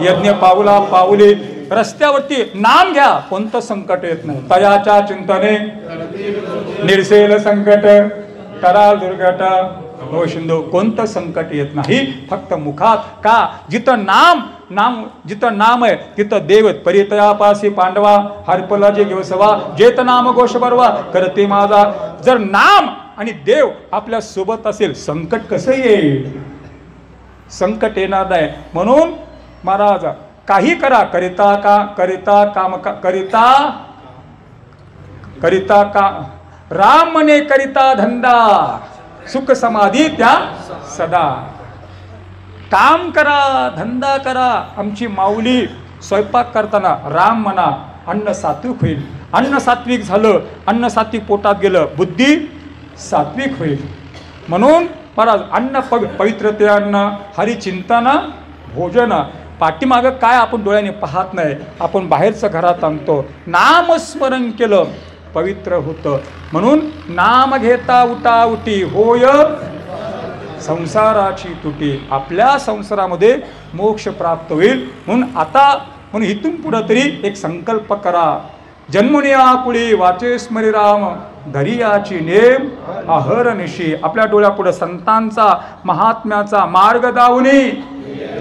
Speaker 1: यज्ञ पाऊला पाऊले. रस्त्यावरती नाम घ्या, कोणतं संकट येत नाही. तयाच्या चिंतने निर्सेल संकट, कराल दुर्घट हो सिंधू. कोणतं संकट येत नाही, फक्त मुखात. का? जिथं जिथं नाम आहे तिथं देव. परितयापासी पांडवा, हरपला जे घेवसवा, जेत नाम घोष बरवा करते माझा. जर नाम आणि देव आपल्या सोबत असेल, संकट कसं येईल? संकट येणार नाही. म्हणून महाराज काही करा, करिता का करिता काम का करिता का राम म्हणे करिता धंदा, सुख समाधी त्या सदा. काम करा, धंदा करा. आमची माऊली स्वयंपाक करताना राम म्हणा, अन्न सात्विक होईल. अन्न सात्विक झालं, अन्न सात्विक पोटात गेलं, बुद्धी सात्विक होईल. म्हणून महाराज अन्न पवित्रते अन्न, हरिचिंतन भोजन. पाठीमागं काय आपण डोळ्याने पाहत नाही, आपण बाहेरचं घरात आणतो. नामस्मरण केलं पवित्र होतं. म्हणून नाम घेता उठा उठी, होय संसाराची तुटी. आपल्या संसारामध्ये मोक्ष प्राप्त होईल. म्हणून इथून पुढं तरी एक संकल्प करा. जन्मुनी आकुळी वाचे स्मरी राम, धरियाची नेम अहरनिशी. आपल्या डोळ्यापुढं संतांचा महात्म्याचा मार्ग दावणी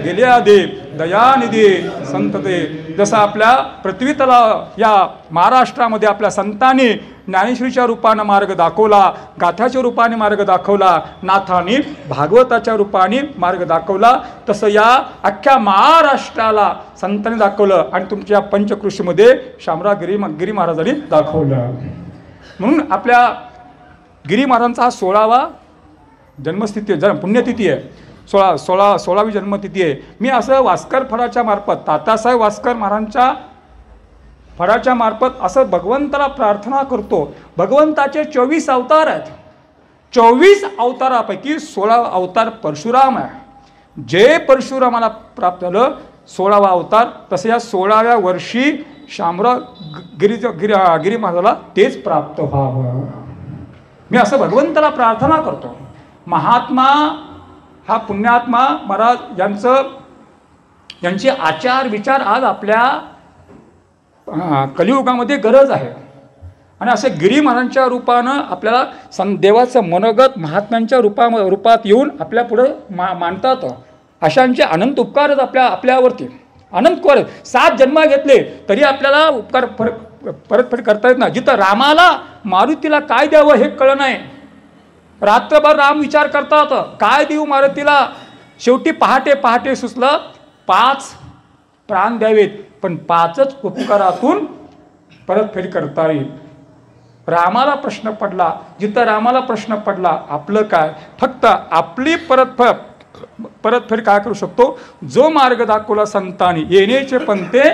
Speaker 1: दिल्या देव दयानिधी संतते. जसं आपल्या पृथ्वी तला या महाराष्ट्रामध्ये आपल्या संतांनी ज्ञानेश्वरीच्या रूपानं मार्ग दाखवला, गाथ्याच्या रूपाने मार्ग दाखवला, नाथांनी भागवताच्या रूपाने मार्ग दाखवला, तसं या अख्ख्या महाराष्ट्राला संतांनी दाखवलं. आणि तुमच्या पंचकृषीमध्ये शामराव गिरी महाराजांनी दाखवलं. म्हणून आपल्या गिरी महाराजांचा हा 16वा जन्मस्थिती पुण्यतिथी आहे. 16वी जन्मतिथी आहे. मी असं वास्कर फडाच्या मार्फत, तात्यासाहेब वास्कर महाराजांच्या फडाच्या मार्फत असं भगवंताला प्रार्थना करतो. भगवंताचे 24 अवतार आहेत. 24 अवतारापैकी 16 अवतार परशुराम आहे. जे परशुरामाला प्राप्त झालं 16वा अवतार, तसं या 16व्या वर्षी शामराव गिरी महाराजाला तेच प्राप्त व्हावं. मी असं भगवंताला प्रार्थना करतो. महात्मा हा पुण्यात्मा महाराज यांचे आचार विचार आज आपल्या कलियुगामध्ये गरज आहे. आणि असे गिरी महाराजांच्या रूपानं आपल्याला देवाचं मनोगत महात्म्यांच्या रूपात येऊन आपल्या पुढं मांडतात. अशांचे अनंत उपकार आहेत आपल्यावरती, अनंत उपकार. 7 जन्म घेतले तरी आपल्याला उपकार परतफेड करता येत नाही. जिथं रामाला मारुतीला काय द्यावं हे कळलं नाही. रात्रभर राम विचार करतात काय देऊ मारुतीला. शेवटी पहाटे सुचलं 5 प्राण द्यावेत, पण 5च उपकारातून परतफेड करता येईल. रामाला प्रश्न पडला, जिथं रामाला प्रश्न पडला आपलं काय, फक्त आपली परतफेड काय करू शकतो. जो मार्ग दाखवला संतांनी, येण्याचे पंते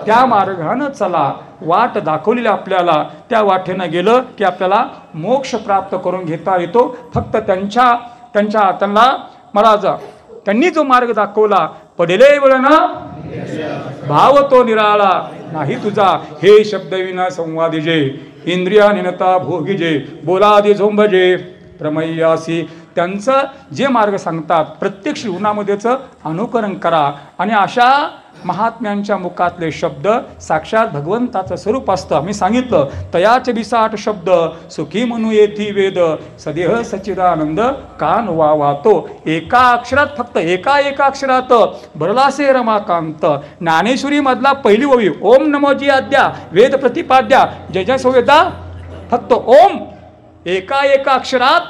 Speaker 1: त्या मार्गानं चला. वाट दाखवलेली आपल्याला, त्या वाटेनं गेलं की आपल्याला मोक्ष प्राप्त करून घेता येतो. फक्त त्यांना महाराज त्यांनी जो मार्ग दाखवला, पडेले वळना भाव तो निराळा नाही तुझा, हे शब्द विना संवादिजे, इंद्रिया निनता भोगिजे, बोलादे झोंबजे प्रमय्यासी. त्यांचं जे मार्ग सांगतात प्रत्यक्ष जीवनामध्येच अनुकरण करा. आणि अशा महात्म्यांच्या मुखातले शब्द साक्षात भगवंताचं स्वरूप असतं. मी सांगितलं तयाचे 28 शब्द, सुखी म्हणू येथी वेद, सदेह सच्चिदानंद कान वातो. एका अक्षरात, फक्त एका अक्षरात भरलासे रमाकांत. ज्ञानेश्वरी मधला पहिली ओवी ओम नमो जी आद्या वेद प्रतिपाद्या जय जय संवेदा. फक्त ओम एका अक्षरात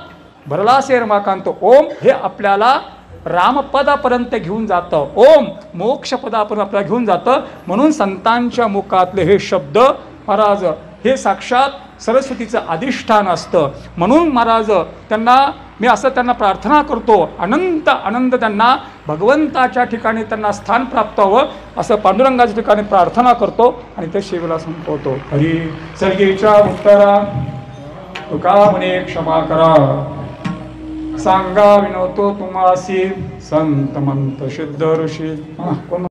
Speaker 1: भरलासे रमाकांत. ओम हे आपल्याला रामपदापर्यंत घेऊन जातं. ओम मोक्षपदापर्यंत आपल्याला घेऊन जातं. म्हणून संतांच्या मुखातले हे शब्द महाराज हे साक्षात सरस्वतीचं अधिष्ठान असतं. म्हणून महाराज मी त्यांना प्रार्थना करतो, अनंत आनंद त्यांना भगवंताच्या ठिकाणी त्यांना स्थान प्राप्त व्हावं असं पांडुरंगाच्या ठिकाणी प्रार्थना करतो. आणि ते शेवला संपवतो. हरी सर्गीच्या उत्तरा तुका म्हणे क्षमा करा, सांगा विनवतो तुम्हासी संत मंत सिद्ध ऋषी. कोण